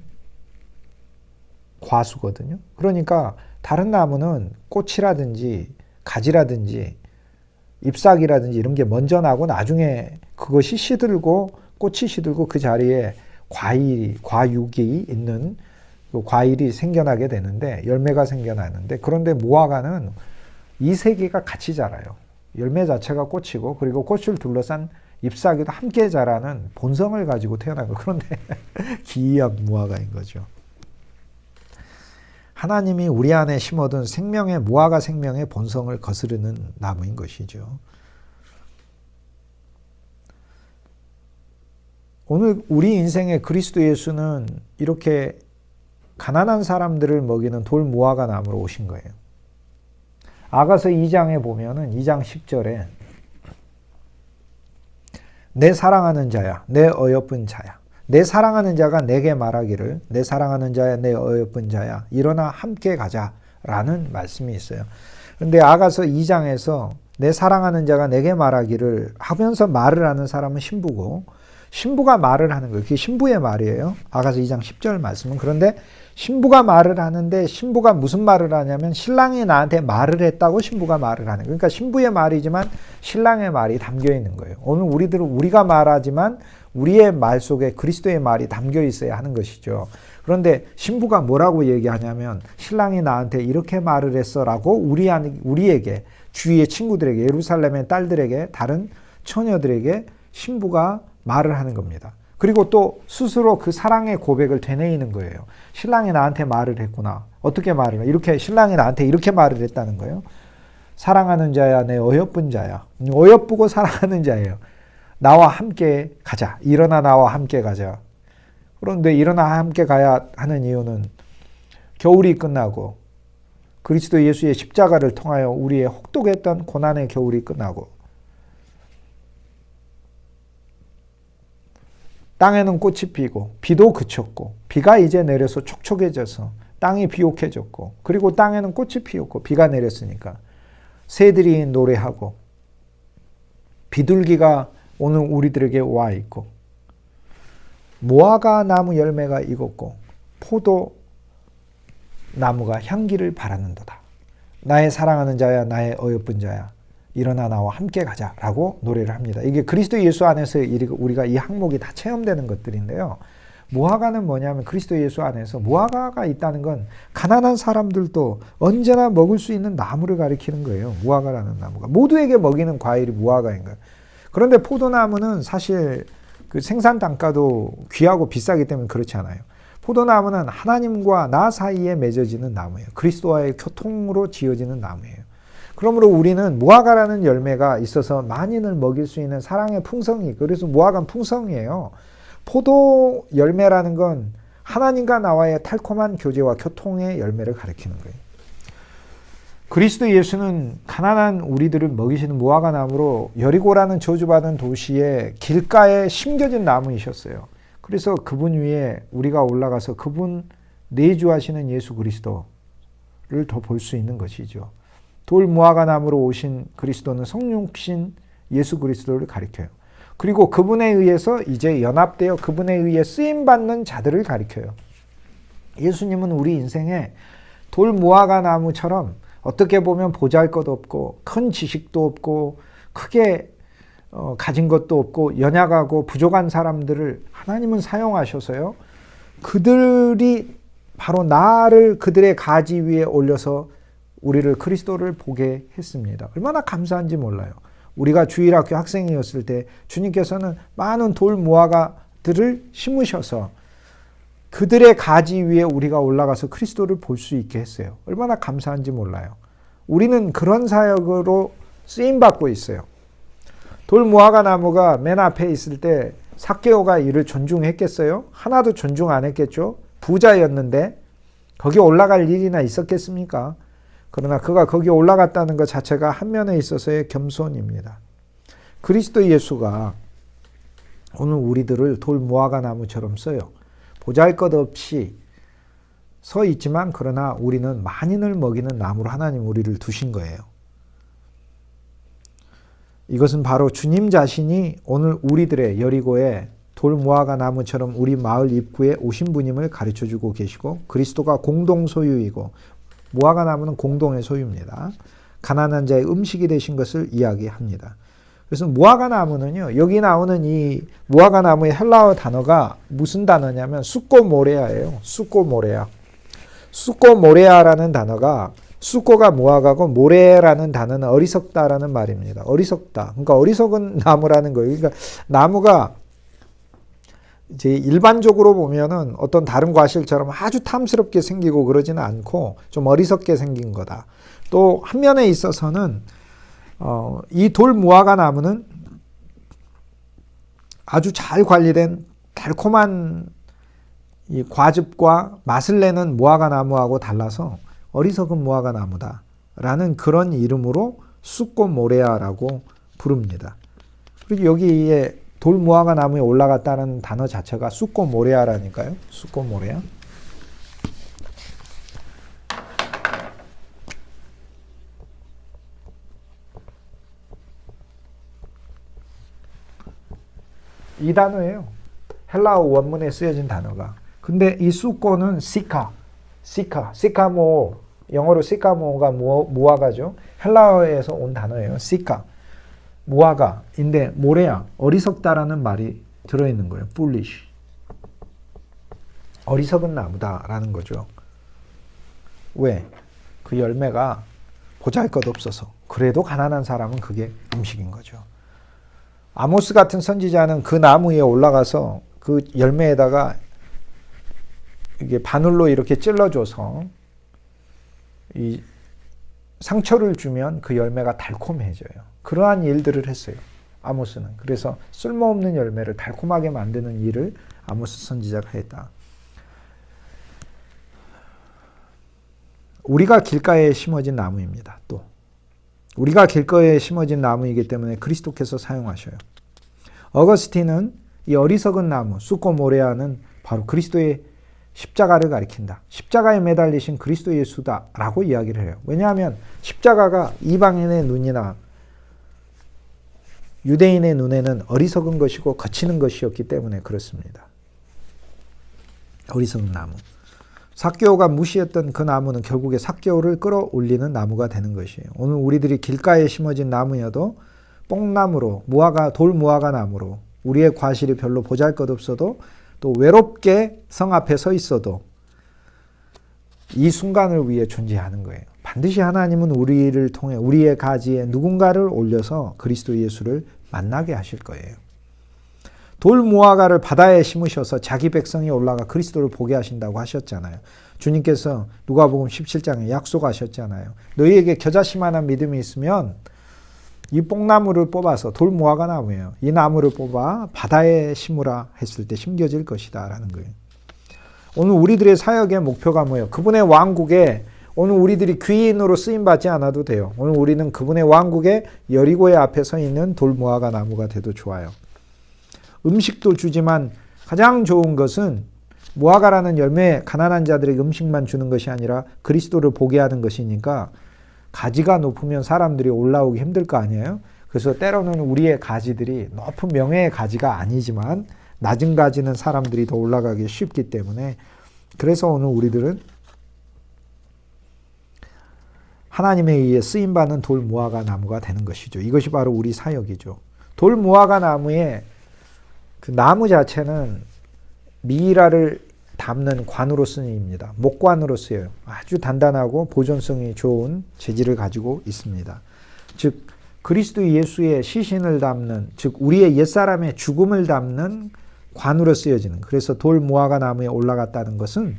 과수거든요. 그러니까 다른 나무는 꽃이라든지 가지라든지 잎사귀라든지 이런 게 먼저 나고 나중에 그것이 시들고 꽃이 시들고 그 자리에 과육이 있는 그 과일이 생겨나게 되는데 열매가 생겨나는데 그런데 무화과는 이 세 개가 같이 자라요. 열매 자체가 꽃이고 그리고 꽃을 둘러싼 잎사귀도 함께 자라는 본성을 가지고 태어난 거. 그런데 기이한 무화과인 거죠. 하나님이 우리 안에 심어둔 생명의 무화과 생명의 본성을 거스르는 나무인 것이죠. 오늘 우리 인생의 그리스도 예수는 이렇게 가난한 사람들을 먹이는 돌 무화과 나무로 오신 거예요. 아가서 2장에 보면은 2장 10절에 내 사랑하는 자야, 내 어여쁜 자야. 내 사랑하는 자가 내게 말하기를 내 사랑하는 자야, 내 어여쁜 자야. 일어나 함께 가자라는 말씀이 있어요. 그런데 아가서 2장에서 내 사랑하는 자가 내게 말하기를 하면서 말을 하는 사람은 신부고 신부가 말을 하는 거예요. 그게 신부의 말이에요. 아가서 2장 10절 말씀은. 그런데 신부가 말을 하는데 신부가 무슨 말을 하냐면 신랑이 나한테 말을 했다고 신부가 말을 하는 거예요. 그러니까 신부의 말이지만 신랑의 말이 담겨 있는 거예요. 오늘 우리가 말하지만 우리의 말 속에 그리스도의 말이 담겨 있어야 하는 것이죠. 그런데 신부가 뭐라고 얘기하냐면 신랑이 나한테 이렇게 말을 했어라고 우리에게 주위의 친구들에게 예루살렘의 딸들에게 다른 처녀들에게 신부가 말을 하는 겁니다. 그리고 또 스스로 그 사랑의 고백을 되뇌이는 거예요. 신랑이 나한테 말을 했구나. 어떻게 말을 해? 이렇게 신랑이 나한테 이렇게 말을 했다는 거예요. 사랑하는 자야, 내 어여쁜 자야. 어여쁘고 사랑하는 자예요. 나와 함께 가자. 일어나 나와 함께 가자. 그런데 일어나 함께 가야 하는 이유는 겨울이 끝나고 그리스도 예수의 십자가를 통하여 우리의 혹독했던 고난의 겨울이 끝나고 땅에는 꽃이 피고 비도 그쳤고 비가 이제 내려서 촉촉해져서 땅이 비옥해졌고 그리고 땅에는 꽃이 피었고 비가 내렸으니까 새들이 노래하고 비둘기가 오늘 우리들에게 와 있고 무화과 나무 열매가 익었고 포도 나무가 향기를 바라는도다. 나의 사랑하는 자야, 나의 어여쁜 자야, 일어나 나와 함께 가자라고 노래를 합니다. 이게 그리스도 예수 안에서 우리가 이 항목이 다 체험되는 것들인데요. 무화과는 뭐냐면 그리스도 예수 안에서 무화과가 있다는 건 가난한 사람들도 언제나 먹을 수 있는 나무를 가리키는 거예요. 무화과라는 나무가. 모두에게 먹이는 과일이 무화과인 거예요. 그런데 포도나무는 사실 그 생산 단가도 귀하고 비싸기 때문에 그렇지 않아요. 포도나무는 하나님과 나 사이에 맺어지는 나무예요. 그리스도와의 교통으로 지어지는 나무예요. 그러므로 우리는 무화과라는 열매가 있어서 만인을 먹일 수 있는 사랑의 풍성이, 그래서 무화과는 풍성이에요. 포도 열매라는 건 하나님과 나와의 달콤한 교제와 교통의 열매를 가리키는 거예요. 그리스도 예수는 가난한 우리들을 먹이시는 무화과 나무로 여리고라는 저주받은 도시의 길가에 심겨진 나무이셨어요. 그래서 그분 위에 우리가 올라가서 그분 내주하시는 예수 그리스도를 더 볼 수 있는 것이죠. 돌 무화과 나무로 오신 그리스도는 성육신 예수 그리스도를 가리켜요. 그리고 그분에 의해서 이제 연합되어 그분에 의해 쓰임받는 자들을 가리켜요. 예수님은 우리 인생에 돌 무화과 나무처럼 어떻게 보면 보잘것없고 큰 지식도 없고 크게 가진 것도 없고 연약하고 부족한 사람들을 하나님은 사용하셔서요. 그들이 바로 나를 그들의 가지 위에 올려서 우리를 그리스도를 보게 했습니다. 얼마나 감사한지 몰라요. 우리가 주일학교 학생이었을 때 주님께서는 많은 돌 무화과들을 심으셔서 그들의 가지 위에 우리가 올라가서 그리스도를 볼 수 있게 했어요. 얼마나 감사한지 몰라요. 우리는 그런 사역으로 쓰임받고 있어요. 돌 무화과 나무가 맨 앞에 있을 때 삭개오가 이를 존중했겠어요? 하나도 존중 안 했겠죠? 부자였는데 거기 올라갈 일이나 있었겠습니까? 그러나 그가 거기 올라갔다는 것 자체가 한 면에 있어서의 겸손입니다. 그리스도 예수가 오늘 우리들을 돌 무화과 나무처럼 써요. 보잘것없이 서 있지만 그러나 우리는 만인을 먹이는 나무로 하나님 우리를 두신 거예요. 이것은 바로 주님 자신이 오늘 우리들의 여리고에 돌 무화과 나무처럼 우리 마을 입구에 오신 분임을 가르쳐주고 계시고 그리스도가 공동 소유이고 무화과 나무는 공동의 소유입니다. 가난한 자의 음식이 되신 것을 이야기합니다. 그래서 무화과 나무는요. 여기 나오는 이 무화과 나무의 헬라어 단어가 무슨 단어냐면 수꼬모레아예요. 수꼬모레아. 수꼬모레아라는 단어가 수꼬가 무화과고 모레라는 단어는 어리석다라는 말입니다. 어리석다. 그러니까 어리석은 나무라는 거예요. 그러니까 나무가 이제 일반적으로 보면은 어떤 다른 과실처럼 아주 탐스럽게 생기고 그러지는 않고 좀 어리석게 생긴 거다. 또 한 면에 있어서는 이 돌 무화과 나무는 아주 잘 관리된 달콤한 이 과즙과 맛을 내는 무화과 나무하고 달라서 어리석은 무화과 나무다라는 그런 이름으로 수꼬모레아라고 부릅니다. 그리고 여기에 돌 무화과 나무에 올라갔다는 단어 자체가 수꼬모레아라니까요. 수꼬모레아. 이 단어예요. 헬라어 원문에 쓰여진 단어가. 근데 이 수꼬는 시카모, 영어로 시카모가 무화과죠. 헬라어에서 온 단어예요. 시카, 무화과인데 모레아, 어리석다라는 말이 들어있는 거예요. foolish, 어리석은 나무다라는 거죠. 왜? 그 열매가 보잘것없어서. 그래도 가난한 사람은 그게 음식인 거죠. 아모스 같은 선지자는 그 나무 위에 올라가서 그 열매에다가 이게 바늘로 이렇게 찔러줘서 이 상처를 주면 그 열매가 달콤해져요. 그러한 일들을 했어요. 아모스는. 그래서 쓸모없는 열매를 달콤하게 만드는 일을 아모스 선지자가 했다. 우리가 길가에 심어진 나무입니다. 또 우리가 길가에 심어진 나무이기 때문에 그리스도께서 사용하셔요. 어거스틴은 이 어리석은 나무 수꼬모레아는 바로 그리스도의 십자가를 가리킨다. 십자가에 매달리신 그리스도 예수다라고 이야기를 해요. 왜냐하면 십자가가 이방인의 눈이나 유대인의 눈에는 어리석은 것이고 거치는 것이었기 때문에 그렇습니다. 어리석은 나무. 삭개오가 무시했던 그 나무는 결국에 삭개오를 끌어올리는 나무가 되는 것이에요. 오늘 우리들이 길가에 심어진 나무여도 뽕나무로, 돌 무화과 나무로 우리의 과실이 별로 보잘것없어도 또 외롭게 성 앞에 서 있어도 이 순간을 위해 존재하는 거예요. 반드시 하나님은 우리를 통해 우리의 가지에 누군가를 올려서 그리스도 예수를 만나게 하실 거예요. 돌 무화과를 바다에 심으셔서 자기 백성이 올라가 그리스도를 보게 하신다고 하셨잖아요. 주님께서 누가복음 17장에 약속하셨잖아요. 너희에게 겨자씨만한 믿음이 있으면 이 뽕나무를 뽑아서, 돌 무화과 나무예요. 이 나무를 뽑아 바다에 심으라 했을 때 심겨질 것이다 라는 거예요. 오늘 우리들의 사역의 목표가 뭐예요? 그분의 왕국에 오늘 우리들이 귀인으로 쓰임받지 않아도 돼요. 오늘 우리는 그분의 왕국의 여리고의 앞에 서 있는 돌무화과 나무가 돼도 좋아요. 음식도 주지만 가장 좋은 것은 무화과라는 열매, 가난한 자들에게 음식만 주는 것이 아니라 그리스도를 보게 하는 것이니까 가지가 높으면 사람들이 올라오기 힘들 거 아니에요? 그래서 때로는 우리의 가지들이 높은 명예의 가지가 아니지만 낮은 가지는 사람들이 더 올라가기 쉽기 때문에 그래서 오늘 우리들은 하나님에 의해 쓰임받는 돌무화과 나무가 되는 것이죠. 이것이 바로 우리 사역이죠. 돌무화과 나무의 그 나무 자체는 미이라를 담는 관으로 쓰입니다. 목관으로 쓰여요. 아주 단단하고 보존성이 좋은 재질을 가지고 있습니다. 즉 그리스도 예수의 시신을 담는, 즉 우리의 옛사람의 죽음을 담는 관으로 쓰여지는, 그래서 돌무화과 나무에 올라갔다는 것은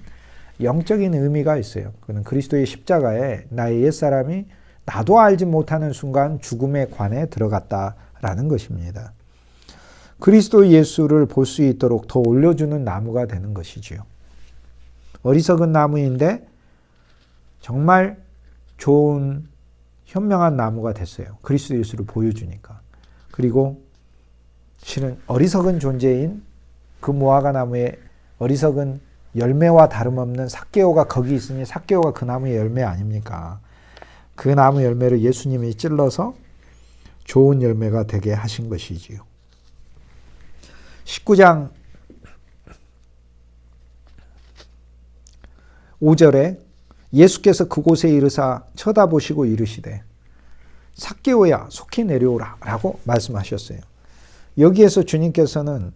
영적인 의미가 있어요. 그는 그리스도의 십자가에 나의 옛사람이 나도 알지 못하는 순간 죽음의 관에 들어갔다라는 것입니다. 그리스도 예수를 볼 수 있도록 더 올려주는 나무가 되는 것이지요. 어리석은 나무인데 정말 좋은 현명한 나무가 됐어요. 그리스도 예수를 보여주니까. 그리고 실은 어리석은 존재인 그 무화과 나무의 어리석은 열매와 다름없는 삭개오가 거기 있으니 삭개오가 그 나무의 열매 아닙니까? 그 나무 열매를 예수님이 찔러서 좋은 열매가 되게 하신 것이지요. 19장 5절에 예수께서 그곳에 이르사 쳐다보시고 이르시되 삭개오야 속히 내려오라 라고 말씀하셨어요. 여기에서 주님께서는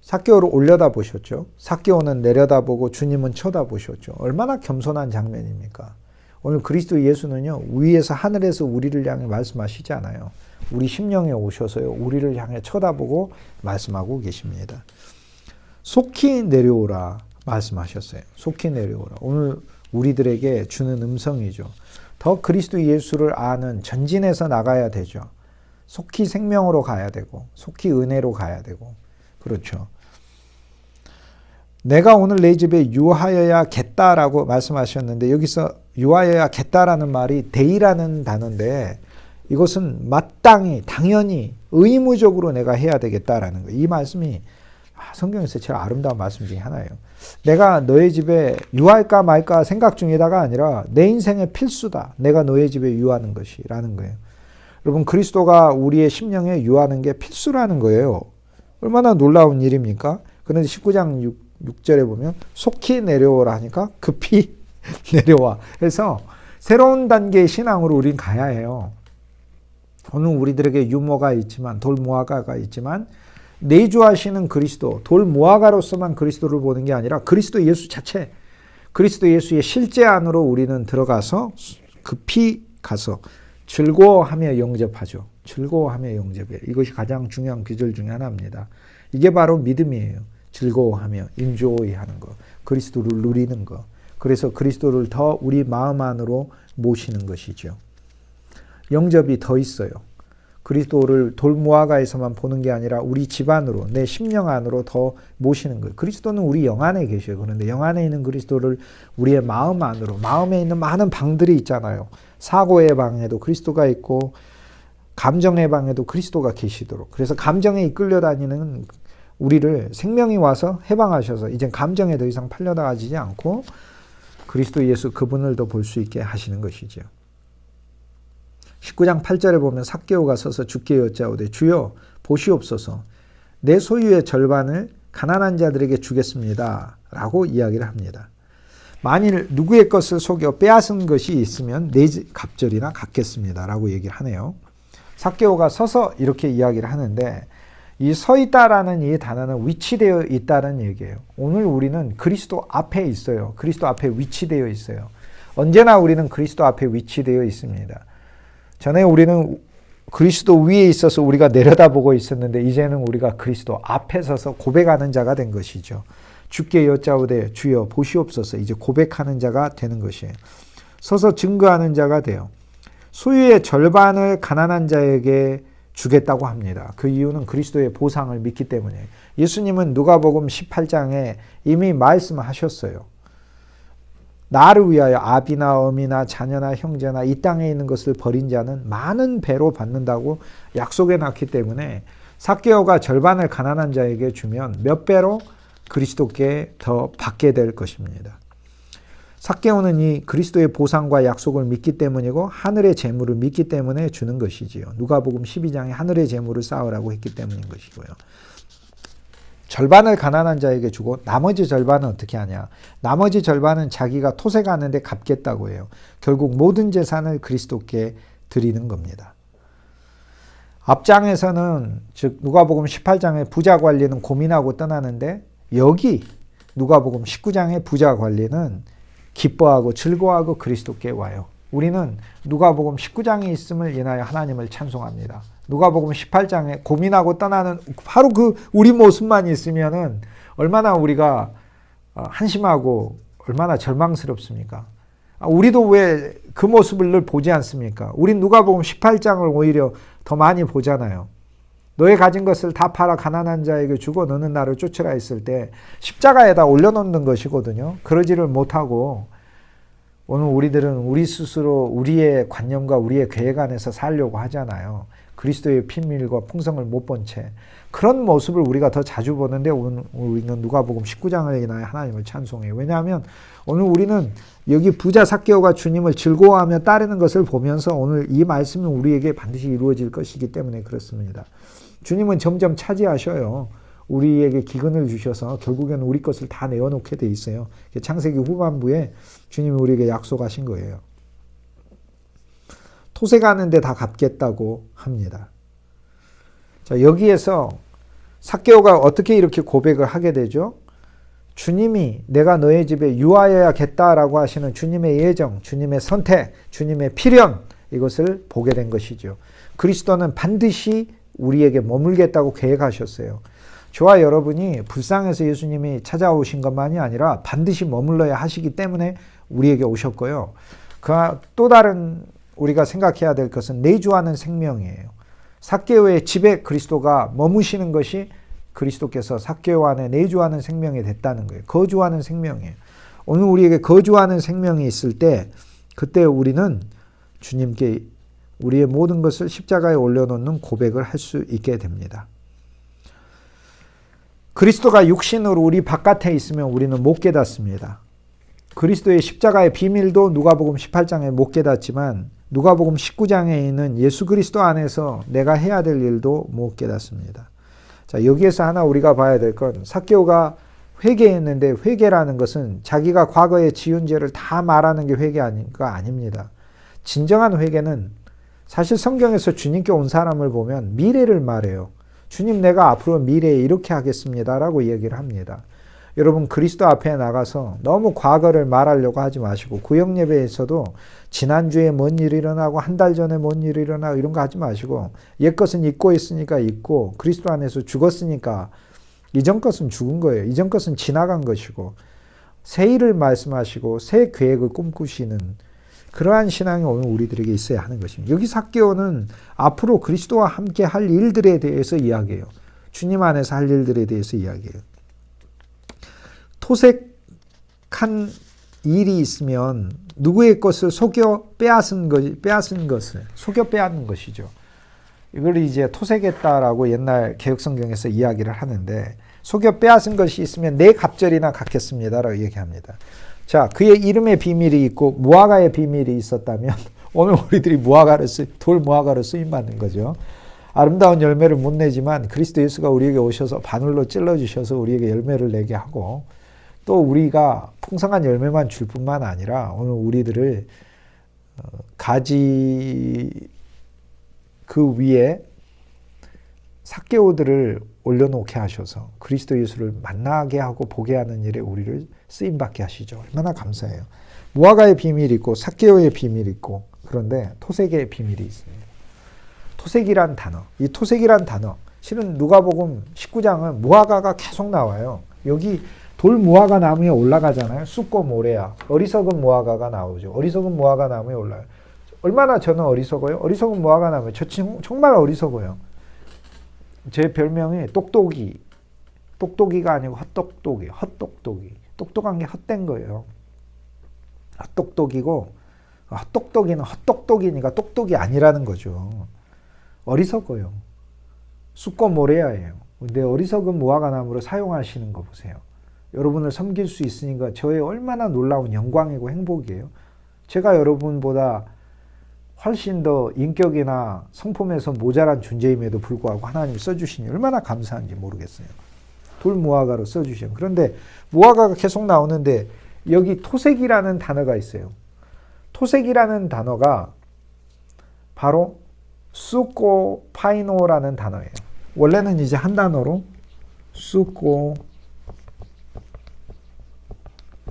삭개오를 올려다 보셨죠. 삭개오는 내려다보고 주님은 쳐다보셨죠. 얼마나 겸손한 장면입니까? 오늘 그리스도 예수는요, 위에서 하늘에서 우리를 향해 말씀하시지 않아요. 우리 심령에 오셔서요, 우리를 향해 쳐다보고 말씀하고 계십니다. 속히 내려오라 말씀하셨어요. 속히 내려오라. 오늘 우리들에게 주는 음성이죠. 더 그리스도 예수를 아는 전진해서 나가야 되죠. 속히 생명으로 가야 되고, 속히 은혜로 가야 되고, 그렇죠. 내가 오늘 내 집에 유하여야겠다라고 말씀하셨는데 여기서 유하여야겠다라는 말이 대의라는 단어인데 이것은 마땅히 당연히 의무적으로 내가 해야 되겠다라는 거예요. 이 말씀이 성경에서 제일 아름다운 말씀 중에 하나예요. 내가 너의 집에 유할까 말까 생각 중이다가 아니라 내 인생의 필수다. 내가 너의 집에 유하는 것이라는 거예요. 여러분 그리스도가 우리의 심령에 유하는 게 필수라는 거예요. 얼마나 놀라운 일입니까? 그런데 19장 6절에 보면 속히 내려오라 하니까 급히 내려와. 그래서 새로운 단계의 신앙으로 우린 가야 해요. 오늘 우리들에게 유모가 있지만 돌무화과가 있지만 내주하시는 그리스도, 돌무화과로서만 그리스도를 보는 게 아니라 그리스도 예수 자체, 그리스도 예수의 실제 안으로 우리는 들어가서 급히 가서 즐거워하며 영접하죠. 즐거워하며 영접해요. 이것이 가장 중요한 기절 중에 하나입니다. 이게 바로 믿음이에요. 즐거워하며 인조이 하는 거, 그리스도를 누리는 거. 그래서 그리스도를 더 우리 마음 안으로 모시는 것이죠. 영접이 더 있어요. 그리스도를 돌무화과에서만 보는 게 아니라 우리 집 안으로, 내 심령 안으로 더 모시는 거예요. 그리스도는 우리 영 안에 계셔요. 그런데 영 안에 있는 그리스도를 우리의 마음 안으로, 마음에 있는 많은 방들이 있잖아요. 사고의 방에도 그리스도가 있고 감정의 방에도 그리스도가 계시도록. 그래서 감정에 이끌려 다니는 우리를 생명이 와서 해방하셔서 이젠 감정에 더 이상 팔려나가지 않고 그리스도 예수 그분을 더 볼 수 있게 하시는 것이죠. 19장 8절에 보면 삭개오가 서서 주께 여짜오되 주여 보시옵소서 내 소유의 절반을 가난한 자들에게 주겠습니다 라고 이야기를 합니다. 만일 누구의 것을 속여 빼앗은 것이 있으면 내 갑절이나 갚겠습니다 라고 얘기를 하네요. 삭개오가 서서 이렇게 이야기를 하는데 이 서 있다라는 이 단어는 위치되어 있다는 얘기예요. 오늘 우리는 그리스도 앞에 있어요. 그리스도 앞에 위치되어 있어요. 언제나 우리는 그리스도 앞에 위치되어 있습니다. 전에 우리는 그리스도 위에 있어서 우리가 내려다보고 있었는데 이제는 우리가 그리스도 앞에 서서 고백하는 자가 된 것이죠. 주께 여짜오되 주여 보시옵소서 이제 고백하는 자가 되는 것이에요. 서서 증거하는 자가 돼요. 소유의 절반을 가난한 자에게 주겠다고 합니다. 그 이유는 그리스도의 보상을 믿기 때문이에요. 예수님은 누가복음 18장에 이미 말씀하셨어요. 나를 위하여 아비나 어미나 자녀나 형제나 이 땅에 있는 것을 버린 자는 많은 배로 받는다고 약속해 놨기 때문에 삭개오가 절반을 가난한 자에게 주면 몇 배로 그리스도께 더 받게 될 것입니다. 삭개오는 이 그리스도의 보상과 약속을 믿기 때문이고 하늘의 재물을 믿기 때문에 주는 것이지요. 누가복음 12장에 하늘의 재물을 쌓으라고 했기 때문인 것이고요. 절반을 가난한 자에게 주고 나머지 절반은 어떻게 하냐? 나머지 절반은 자기가 토색하는데 갚겠다고 해요. 결국 모든 재산을 그리스도께 드리는 겁니다. 앞장에서는 즉 누가복음 18장의 부자 관리는 고민하고 떠나는데 여기 누가복음 19장의 부자 관리는 기뻐하고 즐거워하고 그리스도께 와요. 우리는 누가복음 19장에 있음을 인하여 하나님을 찬송합니다. 누가복음 18장에 고민하고 떠나는 바로 그 우리 모습만 있으면은 얼마나 우리가 한심하고 얼마나 절망스럽습니까? 우리도 왜 그 모습을 늘 보지 않습니까? 우린 누가복음 18장을 오히려 더 많이 보잖아요. 너의 가진 것을 다 팔아 가난한 자에게 주고 너는 나를 쫓으라 했을 때 십자가에다 올려놓는 것이거든요. 그러지를 못하고 오늘 우리들은 우리 스스로 우리의 관념과 우리의 계획 안에서 살려고 하잖아요. 그리스도의 pin밀과 풍성을 못 본 채 그런 모습을 우리가 더 자주 보는데 오늘 우리는 누가복음 19장을 인하여 하나님을 찬송해요. 왜냐하면 오늘 우리는 여기 부자 삭개오가 주님을 즐거워하며 따르는 것을 보면서 오늘 이 말씀은 우리에게 반드시 이루어질 것이기 때문에 그렇습니다. 주님은 점점 차지하셔요. 우리에게 기근을 주셔서 결국에는 우리 것을 다 내어놓게 돼 있어요. 창세기 후반부에 주님이 우리에게 약속하신 거예요. 토색하는데 다 갚겠다고 합니다. 자, 여기에서 삭개오가 어떻게 이렇게 고백을 하게 되죠? 주님이 내가 너의 집에 유하여야겠다라고 하시는 주님의 예정, 주님의 선택, 주님의 필연 이것을 보게 된 것이죠. 그리스도는 반드시 우리에게 머물겠다고 계획하셨어요. 저와 여러분이 불쌍해서 예수님이 찾아오신 것만이 아니라 반드시 머물러야 하시기 때문에 우리에게 오셨고요. 그 또 다른 우리가 생각해야 될 것은 내주하는 생명이에요. 삭개오의 집에 그리스도가 머무시는 것이 그리스도께서 삭개오 안에 내주하는 생명이 됐다는 거예요. 거주하는 생명이에요. 오늘 우리에게 거주하는 생명이 있을 때 그때 우리는 주님께 우리의 모든 것을 십자가에 올려놓는 고백을 할 수 있게 됩니다. 그리스도가 육신으로 우리 바깥에 있으면 우리는 못 깨닫습니다. 그리스도의 십자가의 비밀도 누가복음 18장에 못 깨닫지만 누가복음 19장에 있는 예수 그리스도 안에서 내가 해야 될 일도 못 깨닫습니다. 자, 여기에서 하나 우리가 봐야 될 건 삭개오가 회개했는데 회개라는 것은 자기가 과거에 지은 죄를 다 말하는 게 회개가 아닙니다. 진정한 회개는 사실 성경에서 주님께 온 사람을 보면 미래를 말해요. 주님 내가 앞으로 미래에 이렇게 하겠습니다 라고 얘기를 합니다. 여러분 그리스도 앞에 나가서 너무 과거를 말하려고 하지 마시고 구역 예배에서도 지난주에 뭔 일이 일어나고 한 달 전에 뭔 일이 일어나고 이런 거 하지 마시고 옛것은 잊고 있으니까 잊고 그리스도 안에서 죽었으니까 이전 것은 죽은 거예요. 이전 것은 지나간 것이고 새 일을 말씀하시고 새 계획을 꿈꾸시는 그러한 신앙이 오늘 우리들에게 있어야 하는 것입니다. 여기 삭개오는 앞으로 그리스도와 함께 할 일들에 대해서 이야기해요. 주님 안에서 할 일들에 대해서 이야기해요. 토색한 일이 있으면 누구의 것을 속여 빼앗은 것을 속여 빼앗는 것이죠. 이걸 이제 토색했다라고 옛날 개혁성경에서 이야기를 하는데 속여 빼앗은 것이 있으면 내 갑절이나 갖겠습니다라고 얘기합니다. 자, 그의 이름의 비밀이 있고 무화과의 비밀이 있었다면 오늘 우리들이 돌 무화과로 쓰임받는 거죠. 아름다운 열매를 못 내지만 그리스도 예수가 우리에게 오셔서 바늘로 찔러주셔서 우리에게 열매를 내게 하고 또 우리가 풍성한 열매만 줄 뿐만 아니라 오늘 우리들을 가지 그 위에 삭개오들을 올려놓게 하셔서 그리스도 예수를 만나게 하고 보게 하는 일에 우리를 쓰임받게 하시죠. 얼마나 감사해요. 무화과의 비밀이 있고 삭개오의 비밀이 있고 그런데 토색의 비밀이 있습니다. 토색이란 단어, 이 토색이란 단어 실은 누가복음 19장은 무화과가 계속 나와요. 여기 돌 무화과 나무에 올라가잖아요. 쑥고 모래야. 어리석은 무화과가 나오죠. 어리석은 무화과 나무에 올라가요. 얼마나 저는 어리석어요? 어리석은 무화과 나무에 저 정말 어리석어요. 제 별명이 똑똑이. 똑똑이가 아니고 헛똑똑이. 헛똑똑이. 똑똑한 게 헛된 거예요. 헛똑똑이고, 헛똑똑이는 헛똑똑이니까 똑똑이 아니라는 거죠. 어리석어요. 쑥고 모래야예요. 근데 어리석은 무화과나무를 사용하시는 거 보세요. 여러분을 섬길 수 있으니까 저의 얼마나 놀라운 영광이고 행복이에요. 제가 여러분보다 훨씬 더 인격이나 성품에서 모자란 존재임에도 불구하고 하나님이 써주시니 얼마나 감사한지 모르겠어요. 돌무화과로 써주셔요. 그런데 무화과가 계속 나오는데 여기 토색이라는 단어가 있어요. 토색이라는 단어가 바로 수코파이노라는 단어예요. 원래는 이제 한 단어로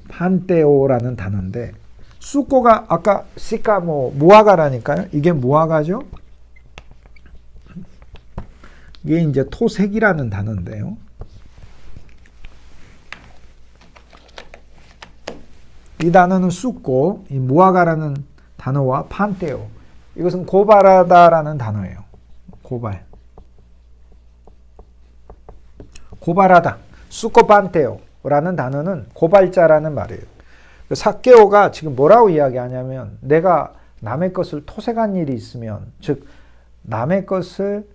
수코판테오라는 단어인데, 수코가 아까 시카모 무화과라니까요. 이게 무화과죠. 이게 이제 토색이라는 단어인데요. 이 단어는 수코, 이 무화과라는 단어와 판테오, 이것은 고발하다라는 단어예요. 고발하다. 수코판테오라는 단어는 고발자라는 말이에요. 삭개오가 지금 뭐라고 이야기하냐면, 내가 남의 것을 토색한 일이 있으면, 즉 남의 것을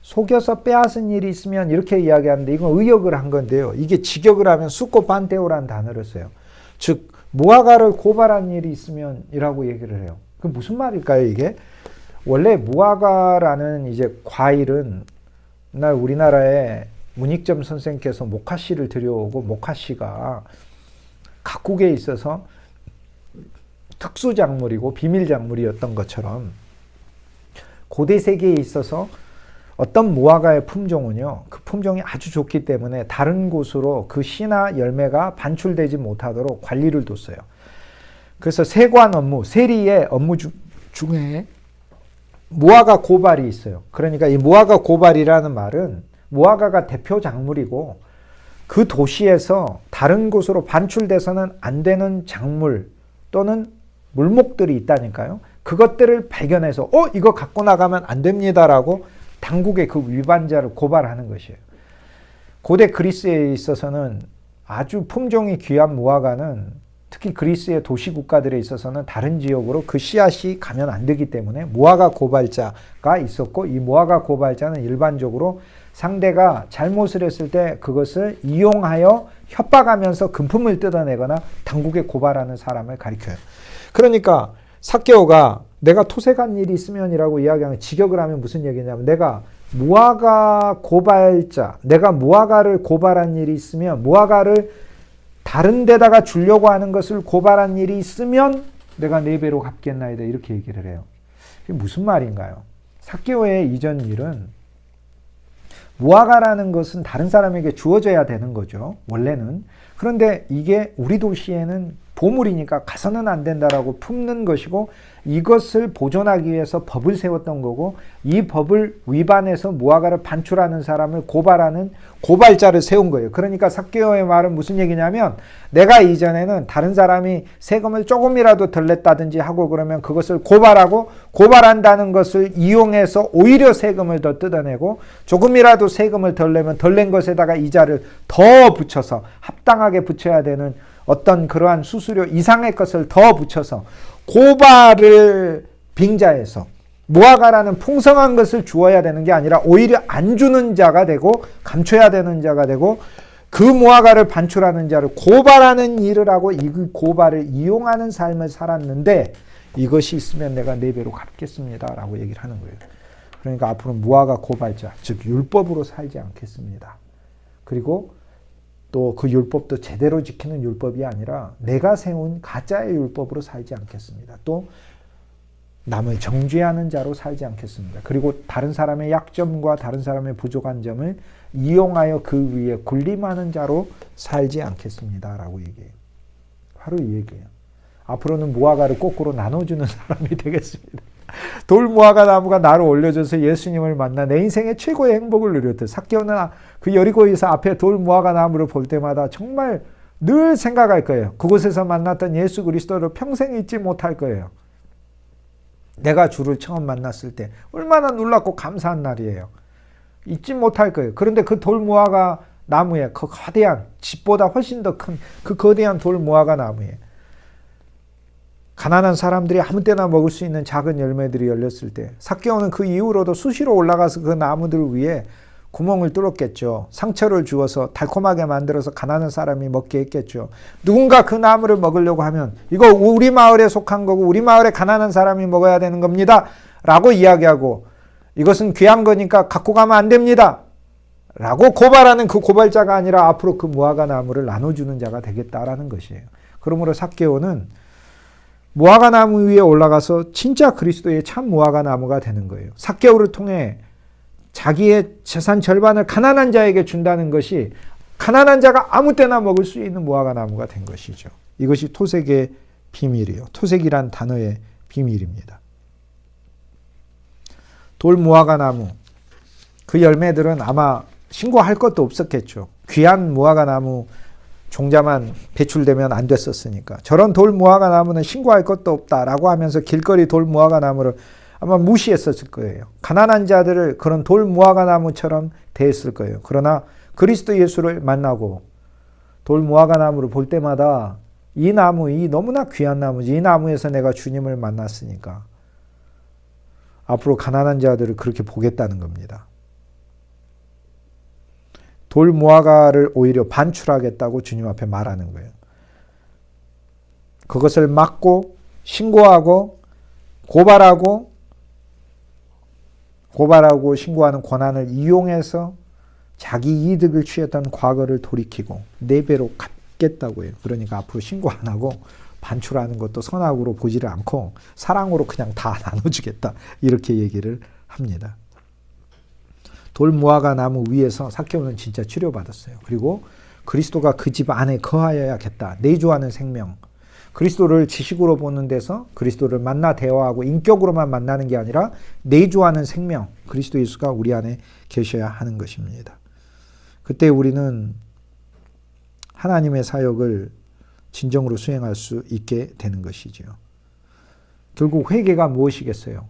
속여서 빼앗은 일이 있으면 이렇게 이야기하는데, 이건 의역을 한 건데요. 이게 직역을 하면 수코판테오라는 단어를 써요. 즉 무화과를 고발한 일이 있으면 이라고 얘기를 해요. 그 무슨 말일까요, 이게? 원래 무화과라는 이제 과일은 옛날 우리나라에 문익점 선생께서 모카씨를 들여오고, 모카씨가 각국에 있어서 특수작물이고 비밀작물이었던 것처럼, 고대 세계에 있어서 어떤 무화과의 품종은요, 그 품종이 아주 좋기 때문에 다른 곳으로 그 씨나 열매가 반출되지 못하도록 관리를 뒀어요. 그래서 세관 업무, 세리의 업무 중에 무화과 고발이 있어요. 그러니까 이 무화과 고발이라는 말은 무화과가 대표 작물이고 그 도시에서 다른 곳으로 반출돼서는 안 되는 작물 또는 물목들이 있다니까요. 그것들을 발견해서 이거 갖고 나가면 안 됩니다라고 당국의 그 위반자를 고발하는 것이에요. 고대 그리스에 있어서는 아주 품종이 귀한 무화과는, 특히 그리스의 도시 국가들에 있어서는 다른 지역으로 그 씨앗이 가면 안 되기 때문에 무화과 고발자가 있었고, 이 무화과 고발자는 일반적으로 상대가 잘못을 했을 때 그것을 이용하여 협박하면서 금품을 뜯어내거나 당국에 고발하는 사람을 가리켜요. 그러니까 삭개오가 내가 토색한 일이 있으면이라고 이야기하면, 직역을 하면 무슨 얘기냐면, 내가 무화과 고발자, 내가 무화과를 고발한 일이 있으면, 무화과를 다른 데다가 주려고 하는 것을 고발한 일이 있으면 내가 4배로 갚겠나이다, 이렇게 얘기를 해요. 이게 무슨 말인가요? 삭개오의 이전 일은, 무화과라는 것은 다른 사람에게 주어져야 되는 거죠, 원래는. 그런데 이게 우리 도시에는 보물이니까 가서는 안 된다라고 품는 것이고, 이것을 보존하기 위해서 법을 세웠던 거고, 이 법을 위반해서 무화과를 반출하는 사람을 고발하는 고발자를 세운 거예요. 그러니까 삭개오의 말은 무슨 얘기냐면, 내가 이전에는 다른 사람이 세금을 조금이라도 덜 냈다든지 하고 그러면 그것을 고발하고, 고발한다는 것을 이용해서 오히려 세금을 더 뜯어내고, 조금이라도 세금을 덜 내면 덜 낸 것에다가 이자를 더 붙여서 합당하게 붙여야 되는 어떤 그러한 수수료 이상의 것을 더 붙여서 고발을 빙자해서 무화과라는 풍성한 것을 주어야 되는 게 아니라 오히려 안 주는 자가 되고, 감춰야 되는 자가 되고, 그 무화과를 반출하는 자를 고발하는 일을 하고 이 고발을 이용하는 삶을 살았는데, 이것이 있으면 내가 4배로 갚겠습니다 라고 얘기를 하는 거예요. 그러니까 앞으로 무화과 고발자, 즉 율법으로 살지 않겠습니다. 그리고 또 그 율법도 제대로 지키는 율법이 아니라 내가 세운 가짜의 율법으로 살지 않겠습니다. 또 남을 정죄하는 자로 살지 않겠습니다. 그리고 다른 사람의 약점과 다른 사람의 부족한 점을 이용하여 그 위에 군림하는 자로 살지 않겠습니다 라고 얘기해요. 바로 이 얘기예요. 앞으로는 무화과를 거꾸로 나눠주는 사람이 되겠습니다. 돌무화과 나무가 나를 올려줘서 예수님을 만나 내 인생의 최고의 행복을 누렸듯, 삭개오는 그 여리고에서 앞에 돌무화과 나무를 볼 때마다 정말 늘 생각할 거예요. 그곳에서 만났던 예수 그리스도를 평생 잊지 못할 거예요. 내가 주를 처음 만났을 때 얼마나 놀랍고 감사한 날이에요. 잊지 못할 거예요. 그런데 그 돌무화과 나무에, 그 거대한, 집보다 훨씬 더 큰 그 거대한 돌무화과 나무에 가난한 사람들이 아무 때나 먹을 수 있는 작은 열매들이 열렸을 때 삭개오는 그 이후로도 수시로 올라가서 그 나무들 위에 구멍을 뚫었겠죠. 상처를 주어서 달콤하게 만들어서 가난한 사람이 먹게 했겠죠. 누군가 그 나무를 먹으려고 하면 이거 우리 마을에 속한 거고 우리 마을에 가난한 사람이 먹어야 되는 겁니다 라고 이야기하고 이것은 귀한 거니까 갖고 가면 안 됩니다 라고 고발하는 그 고발자가 아니라 앞으로 그 무화과 나무를 나눠주는 자가 되겠다라는 것이에요. 그러므로 삭개오는 무화과 나무 위에 올라가서 진짜 그리스도의 참 무화과 나무가 되는 거예요. 삭개오를 통해 자기의 재산 절반을 가난한 자에게 준다는 것이 가난한 자가 아무 때나 먹을 수 있는 무화과 나무가 된 것이죠. 이것이 토색의 비밀이에요. 토색이란 단어의 비밀입니다. 돌 무화과 나무, 그 열매들은 아마 신고할 것도 없었겠죠. 귀한 무화과 나무 종자만 배출되면 안 됐었으니까. 저런 돌 무화과 나무는 신고할 것도 없다라고 하면서 길거리 돌 무화과 나무를 아마 무시했었을 거예요. 가난한 자들을 그런 돌 무화과 나무처럼 대했을 거예요. 그러나 그리스도 예수를 만나고 돌 무화과 나무를 볼 때마다 이 나무, 이 너무나 귀한 나무지. 이 나무에서 내가 주님을 만났으니까 앞으로 가난한 자들을 그렇게 보겠다는 겁니다. 돌 무화과를 오히려 반출하겠다고 주님 앞에 말하는 거예요. 그것을 막고 신고하고 고발하고 신고하는 권한을 이용해서 자기 이득을 취했던 과거를 돌이키고 4배로 갚겠다고 해요. 그러니까 앞으로 신고 안 하고 반출하는 것도 선악으로 보지를 않고 사랑으로 그냥 다 나눠주겠다. 이렇게 얘기를 합니다. 돌 무화과 나무 위에서 삭개오는 진짜 치료받았어요. 그리고 그리스도가 그 집 안에 거하여야겠다. 내주하는 생명. 그리스도를 지식으로 보는 데서 그리스도를 만나 대화하고 인격으로만 만나는 게 아니라 내주하는 생명. 그리스도 예수가 우리 안에 계셔야 하는 것입니다. 그때 우리는 하나님의 사역을 진정으로 수행할 수 있게 되는 것이죠. 결국 회개가 무엇이겠어요?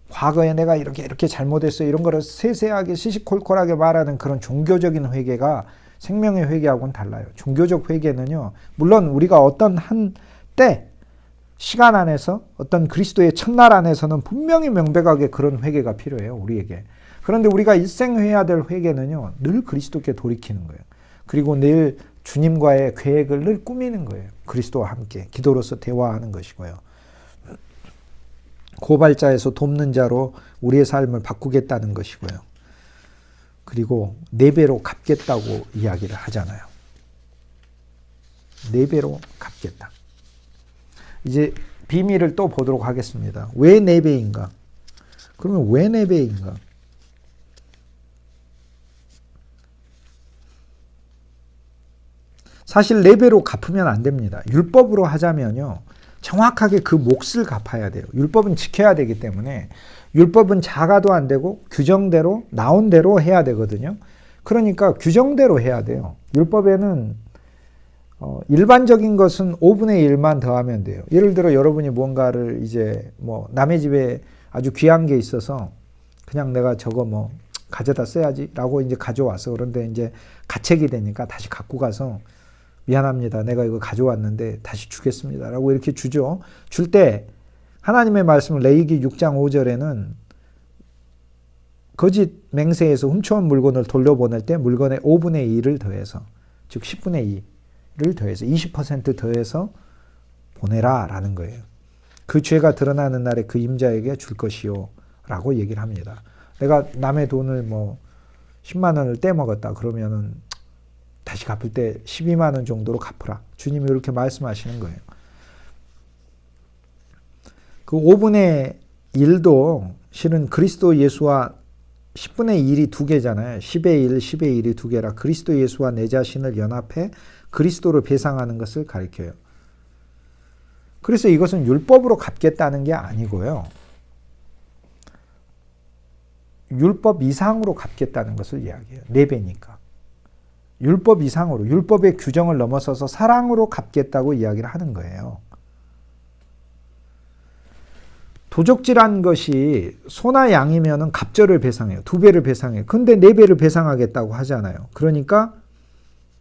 과거에 내가 이렇게 잘못했어요. 이런 거를 세세하게 시시콜콜하게 말하는 그런 종교적인 회개가 생명의 회개하고는 달라요. 종교적 회개는요. 물론 우리가 어떤 한 때, 시간 안에서 어떤 그리스도의 첫날 안에서는 분명히 명백하게 그런 회개가 필요해요. 우리에게. 그런데 우리가 일생 해야 될 회개는요. 늘 그리스도께 돌이키는 거예요. 그리고 늘 주님과의 계획을 늘 꾸미는 거예요. 그리스도와 함께 기도로서 대화하는 것이고요. 고발자에서 돕는 자로 우리의 삶을 바꾸겠다는 것이고요. 그리고 4배로 갚겠다고 이야기를 하잖아요. 4배로 갚겠다. 이제 비밀을 또 보도록 하겠습니다. 왜 4배인가? 그러면 왜 4배인가? 사실 4배로 갚으면 안 됩니다. 율법으로 하자면요. 정확하게 그 몫을 갚아야 돼요. 율법은 지켜야 되기 때문에 율법은 작아도 안 되고 규정대로 나온 대로 해야 되거든요. 그러니까 규정대로 해야 돼요. 율법에는 일반적인 것은 5분의 1만 더하면 돼요. 예를 들어 여러분이 뭔가를 이제 뭐 남의 집에 아주 귀한 게 있어서 그냥 내가 저거 뭐 가져다 써야지 라고 이제 가져와서 그런데 이제 가책이 되니까 다시 갖고 가서 미안합니다. 내가 이거 가져왔는데 다시 주겠습니다. 라고 이렇게 주죠. 줄 때 하나님의 말씀은 레위기 6장 5절에는 거짓 맹세에서 훔쳐온 물건을 돌려보낼 때 물건의 5분의 1을 더해서 즉 10분의 2를 더해서 20% 더해서 보내라 라는 거예요. 그 죄가 드러나는 날에 그 임자에게 줄 것이요 라고 얘기를 합니다. 내가 남의 돈을 뭐 10만 원을 떼먹었다 그러면은 다시 갚을 때 12만 원 정도로 갚으라. 주님이 이렇게 말씀하시는 거예요. 그 5분의 1도 실은 그리스도 예수와 10분의 1이 2개잖아요. 10의 1, 10의 1이 2개라 그리스도 예수와 내 자신을 연합해 그리스도로 배상하는 것을 가리켜요. 그래서 이것은 율법으로 갚겠다는 게 아니고요. 율법 이상으로 갚겠다는 것을 이야기해요. 4배니까. 율법 이상으로, 율법의 규정을 넘어서서 사랑으로 갚겠다고 이야기를 하는 거예요. 도적질한 것이 소나 양이면은 갑절을 배상해요. 2배를 배상해요. 근데 4배를 배상하겠다고 하잖아요. 그러니까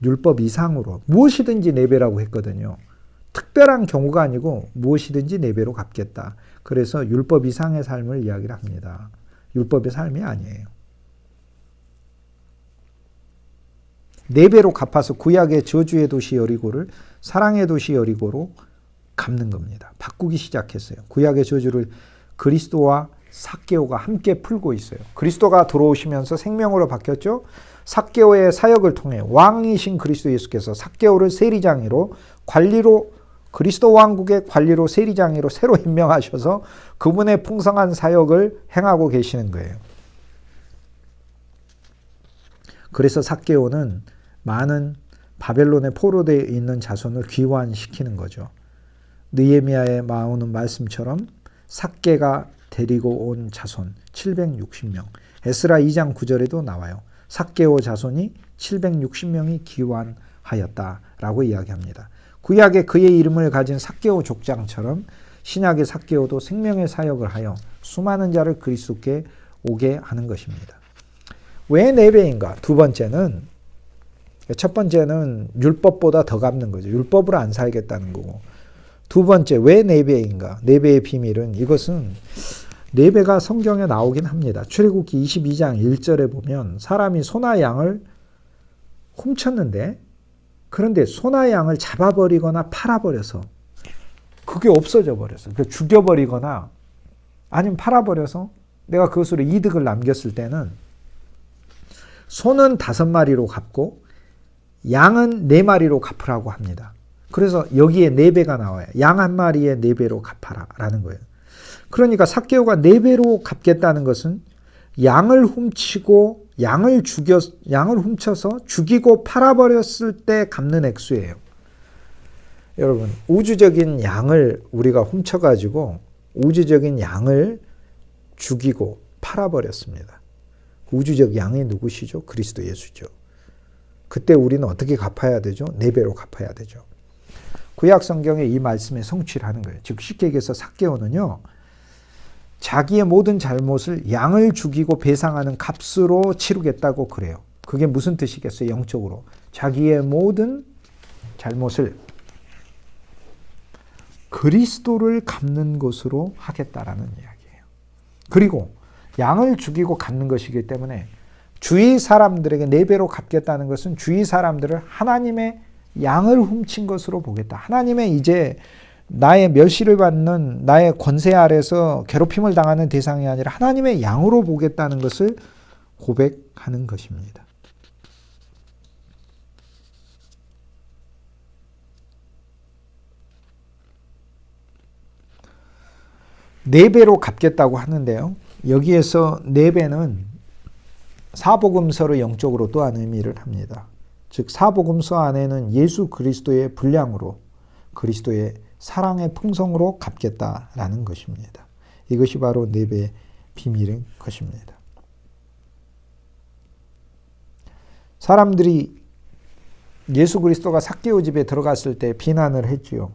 율법 이상으로 무엇이든지 4배라고 했거든요. 특별한 경우가 아니고 무엇이든지 4배로 갚겠다. 그래서 율법 이상의 삶을 이야기를 합니다. 율법의 삶이 아니에요. 4배로 갚아서 구약의 저주의 도시 여리고를 사랑의 도시 여리고로 갚는 겁니다. 바꾸기 시작했어요. 구약의 저주를 그리스도와 삭개오가 함께 풀고 있어요. 그리스도가 들어오시면서 생명으로 바뀌었죠. 삭개오의 사역을 통해 왕이신 그리스도 예수께서 삭개오를 세리장이로 관리로 그리스도 왕국의 관리로 세리장이로 새로 임명하셔서 그분의 풍성한 사역을 행하고 계시는 거예요. 그래서 삭개오는 많은 바벨론에 포로되어 있는 자손을 귀환시키는 거죠. 느헤미야에 나오는 말씀처럼 삭개가 데리고 온 자손 760명. 에스라 2장 9절에도 나와요. 삭개오 자손이 760명이 귀환하였다라고 이야기합니다. 구약에 그의 이름을 가진 삭개오 족장처럼 신약의 삭개오도 생명의 사역을 하여 수많은 자를 그리스도께 오게 하는 것입니다. 왜 4배인가? 첫 번째는 율법보다 더 갚는 거죠. 율법으로 안 살겠다는 거고. 두 번째, 왜 4배인가? 4배의 비밀은 이것은 4배가 성경에 나오긴 합니다. 출애굽기 22장 1절에 보면 사람이 소나 양을 훔쳤는데 그런데 소나 양을 잡아버리거나 팔아버려서 그게 없어져 버렸어요. 죽여버리거나 아니면 팔아버려서 내가 그것으로 이득을 남겼을 때는 소는 5마리로 갚고 양은 4마리로 갚으라고 합니다. 그래서 여기에 4배가 나와요. 양 1마리에 4배로 갚아라 라는 거예요. 그러니까 삭개오가 4배로 갚겠다는 것은 양을 훔쳐서 죽이고 팔아버렸을 때 갚는 액수예요. 여러분, 우주적인 양을 우리가 훔쳐가지고 우주적인 양을 죽이고 팔아버렸습니다. 우주적 양이 누구시죠? 그리스도 예수죠. 그때 우리는 어떻게 갚아야 되죠? 4배로 갚아야 되죠. 구약 성경에 이 말씀에 성취를 하는 거예요. 즉 쉽게 얘기해서 삭개오는요. 자기의 모든 잘못을 양을 죽이고 배상하는 값으로 치르겠다고 그래요. 그게 무슨 뜻이겠어요? 영적으로. 자기의 모든 잘못을 그리스도를 갚는 것으로 하겠다라는 이야기예요. 그리고 양을 죽이고 갚는 것이기 때문에 주위 사람들에게 4배로 갚겠다는 것은 주위 사람들을 하나님의 양을 훔친 것으로 보겠다. 하나님의 이제 나의 멸시를 받는 나의 권세 아래서 괴롭힘을 당하는 대상이 아니라 하나님의 양으로 보겠다는 것을 고백하는 것입니다. 네 배로 갚겠다고 하는데요. 여기에서 4배는 사복음서로 영적으로 또한 의미를 합니다. 즉 사복음서 안에는 예수 그리스도의 분량으로 그리스도의 사랑의 풍성으로 갚겠다라는 것입니다. 이것이 바로 4배의 비밀인 것입니다. 사람들이 예수 그리스도가 삭개오 집에 들어갔을 때 비난을 했지요.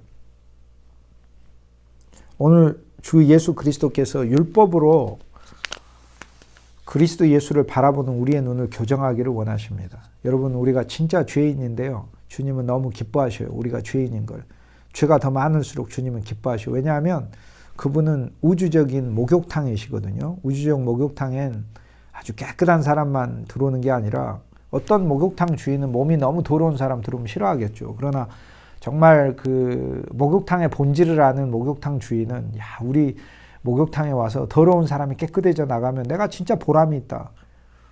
오늘 주 예수 그리스도께서 율법으로 그리스도 예수를 바라보는 우리의 눈을 교정하기를 원하십니다. 여러분, 우리가 진짜 죄인인데요. 주님은 너무 기뻐하셔요. 우리가 죄인인 걸. 죄가 더 많을수록 주님은 기뻐하셔요. 왜냐하면 그분은 우주적인 목욕탕이시거든요. 우주적 목욕탕엔 아주 깨끗한 사람만 들어오는 게 아니라 어떤 목욕탕 주인은 몸이 너무 더러운 사람 들어오면 싫어하겠죠. 그러나 정말 그 목욕탕의 본질을 아는 목욕탕 주인은 야, 우리 목욕탕에 와서 더러운 사람이 깨끗해져 나가면 내가 진짜 보람이 있다.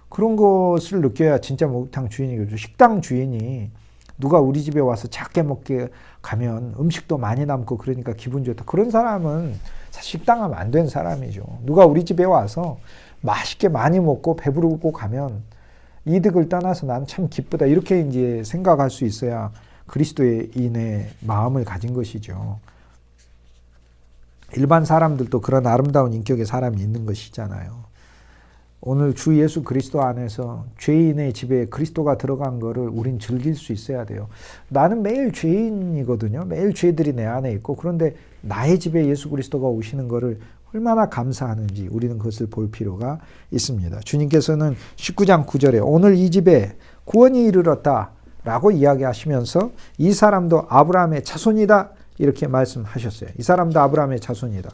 그런 것을 느껴야 진짜 목욕탕 주인이겠죠. 식당 주인이 누가 우리 집에 와서 작게 먹게 가면 음식도 많이 남고 그러니까 기분 좋다. 그런 사람은 사실 식당하면 안 된 사람이죠. 누가 우리 집에 와서 맛있게 많이 먹고 배부르고 가면 이득을 떠나서 난 참 기쁘다. 이렇게 이제 생각할 수 있어야 그리스도인의 마음을 가진 것이죠. 일반 사람들도 그런 아름다운 인격의 사람이 있는 것이잖아요. 오늘 주 예수 그리스도 안에서 죄인의 집에 그리스도가 들어간 거를 우린 즐길 수 있어야 돼요. 나는 매일 죄인이거든요. 매일 죄들이 내 안에 있고 그런데 나의 집에 예수 그리스도가 오시는 거를 얼마나 감사하는지 우리는 그것을 볼 필요가 있습니다. 주님께서는 19장 9절에 오늘 이 집에 구원이 이르렀다 라고 이야기하시면서 이 사람도 아브라함의 자손이다 이렇게 말씀하셨어요. 이 사람도 아브라함의 자손이다.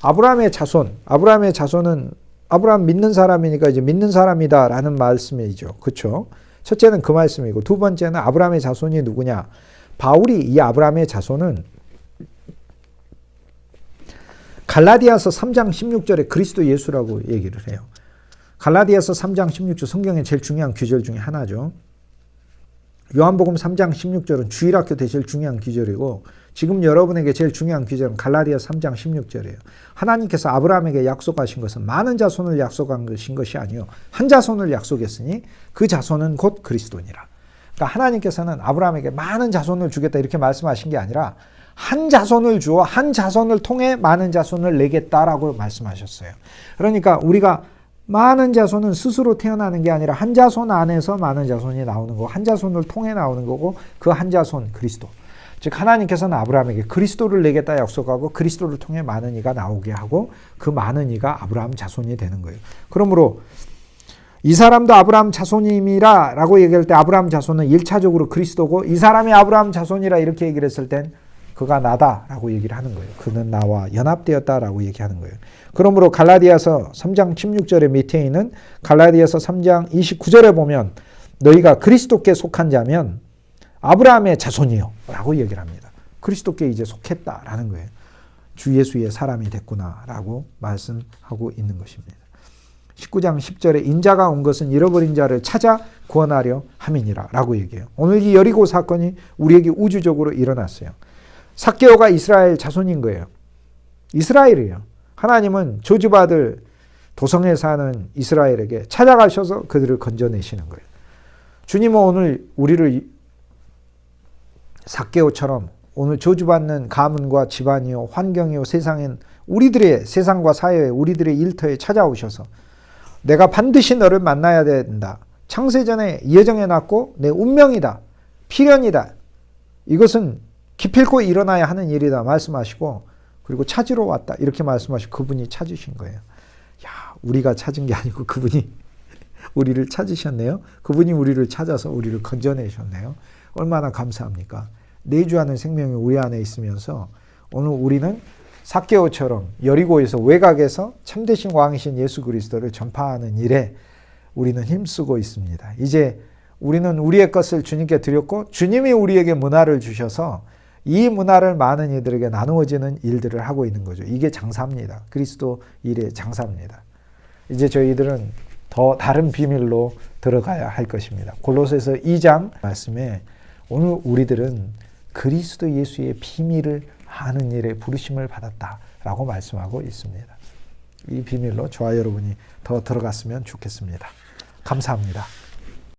아브라함의 자손은 아브라함 믿는 사람이니까 이제 믿는 사람이다라는 말씀이죠. 그렇죠? 첫째는 그 말씀이고, 두 번째는 아브라함의 자손이 누구냐? 바울이 이 아브라함의 자손은 갈라디아서 3장 16절에 그리스도 예수라고 얘기를 해요. 갈라디아서 3장 16절 성경의 제일 중요한 구절 중에 하나죠. 요한복음 3장 16절은 주일학교 때 제일 중요한 구절이고, 지금 여러분에게 제일 중요한 구절은 갈라디아서 3장 16절이에요. 하나님께서 아브라함에게 약속하신 것은 많은 자손을 약속하신 것이 아니요 한 자손을 약속했으니 그 자손은 곧 그리스도니라. 그러니까 하나님께서는 아브라함에게 많은 자손을 주겠다 이렇게 말씀하신 게 아니라 한 자손을 주어 한 자손을 통해 많은 자손을 내겠다라고 말씀하셨어요. 그러니까 우리가 많은 자손은 스스로 태어나는 게 아니라 한 자손 안에서 많은 자손이 나오는 거고, 한 자손을 통해 나오는 거고, 그 한 자손 그리스도. 즉 하나님께서는 아브라함에게 그리스도를 내겠다 약속하고 그리스도를 통해 많은 이가 나오게 하고 그 많은 이가 아브라함 자손이 되는 거예요. 그러므로 이 사람도 아브라함 자손임이라 라고 얘기할 때 아브라함 자손은 1차적으로 그리스도고, 이 사람이 아브라함 자손이라 이렇게 얘기를 했을 땐 그가 나다라고 얘기를 하는 거예요. 그는 나와 연합되었다라고 얘기하는 거예요. 그러므로 갈라디아서 3장 16절의 밑에 있는 갈라디아서 3장 29절에 보면 너희가 그리스도께 속한 자면 아브라함의 자손이요 라고 얘기를 합니다. 그리스도께 이제 속했다라는 거예요. 주 예수의 사람이 됐구나라고 말씀하고 있는 것입니다. 19장 10절에 인자가 온 것은 잃어버린 자를 찾아 구원하려 함이니라 라고 얘기해요. 오늘 이 여리고 사건이 우리에게 우주적으로 일어났어요. 삭개오가 이스라엘 자손인 거예요. 이스라엘이에요. 하나님은 저주받을 도성에 사는 이스라엘에게 찾아가셔서 그들을 건져내시는 거예요. 주님은 오늘 우리를 삭개오처럼 오늘 저주받는 가문과 집안이요 환경이요 세상엔 우리들의 세상과 사회에 우리들의 일터에 찾아오셔서 내가 반드시 너를 만나야 된다. 창세전에 예정해 놨고 내 운명이다. 필연이다. 이것은 기필코 일어나야 하는 일이다 말씀하시고, 그리고 찾으러 왔다 이렇게 말씀하시고 그분이 찾으신 거예요. 야, 우리가 찾은 게 아니고 그분이 우리를 찾으셨네요. 그분이 우리를 찾아서 우리를 건져내셨네요. 얼마나 감사합니까? 내주하는 생명이 우리 안에 있으면서 오늘 우리는 삭개오처럼 여리고에서 외곽에서 참되신 왕이신 예수 그리스도를 전파하는 일에 우리는 힘쓰고 있습니다. 이제 우리는 우리의 것을 주님께 드렸고 주님이 우리에게 문화를 주셔서 이 문화를 많은 이들에게 나누어지는 일들을 하고 있는 거죠. 이게 장사입니다. 그리스도 일의 장사입니다. 이제 저희들은 더 다른 비밀로 들어가야 할 것입니다. 골로새서 2장 말씀에 오늘 우리들은 그리스도 예수의 비밀을 하는 일에 부르심을 받았다라고 말씀하고 있습니다. 이 비밀로 저와 여러분이 더 들어갔으면 좋겠습니다. 감사합니다.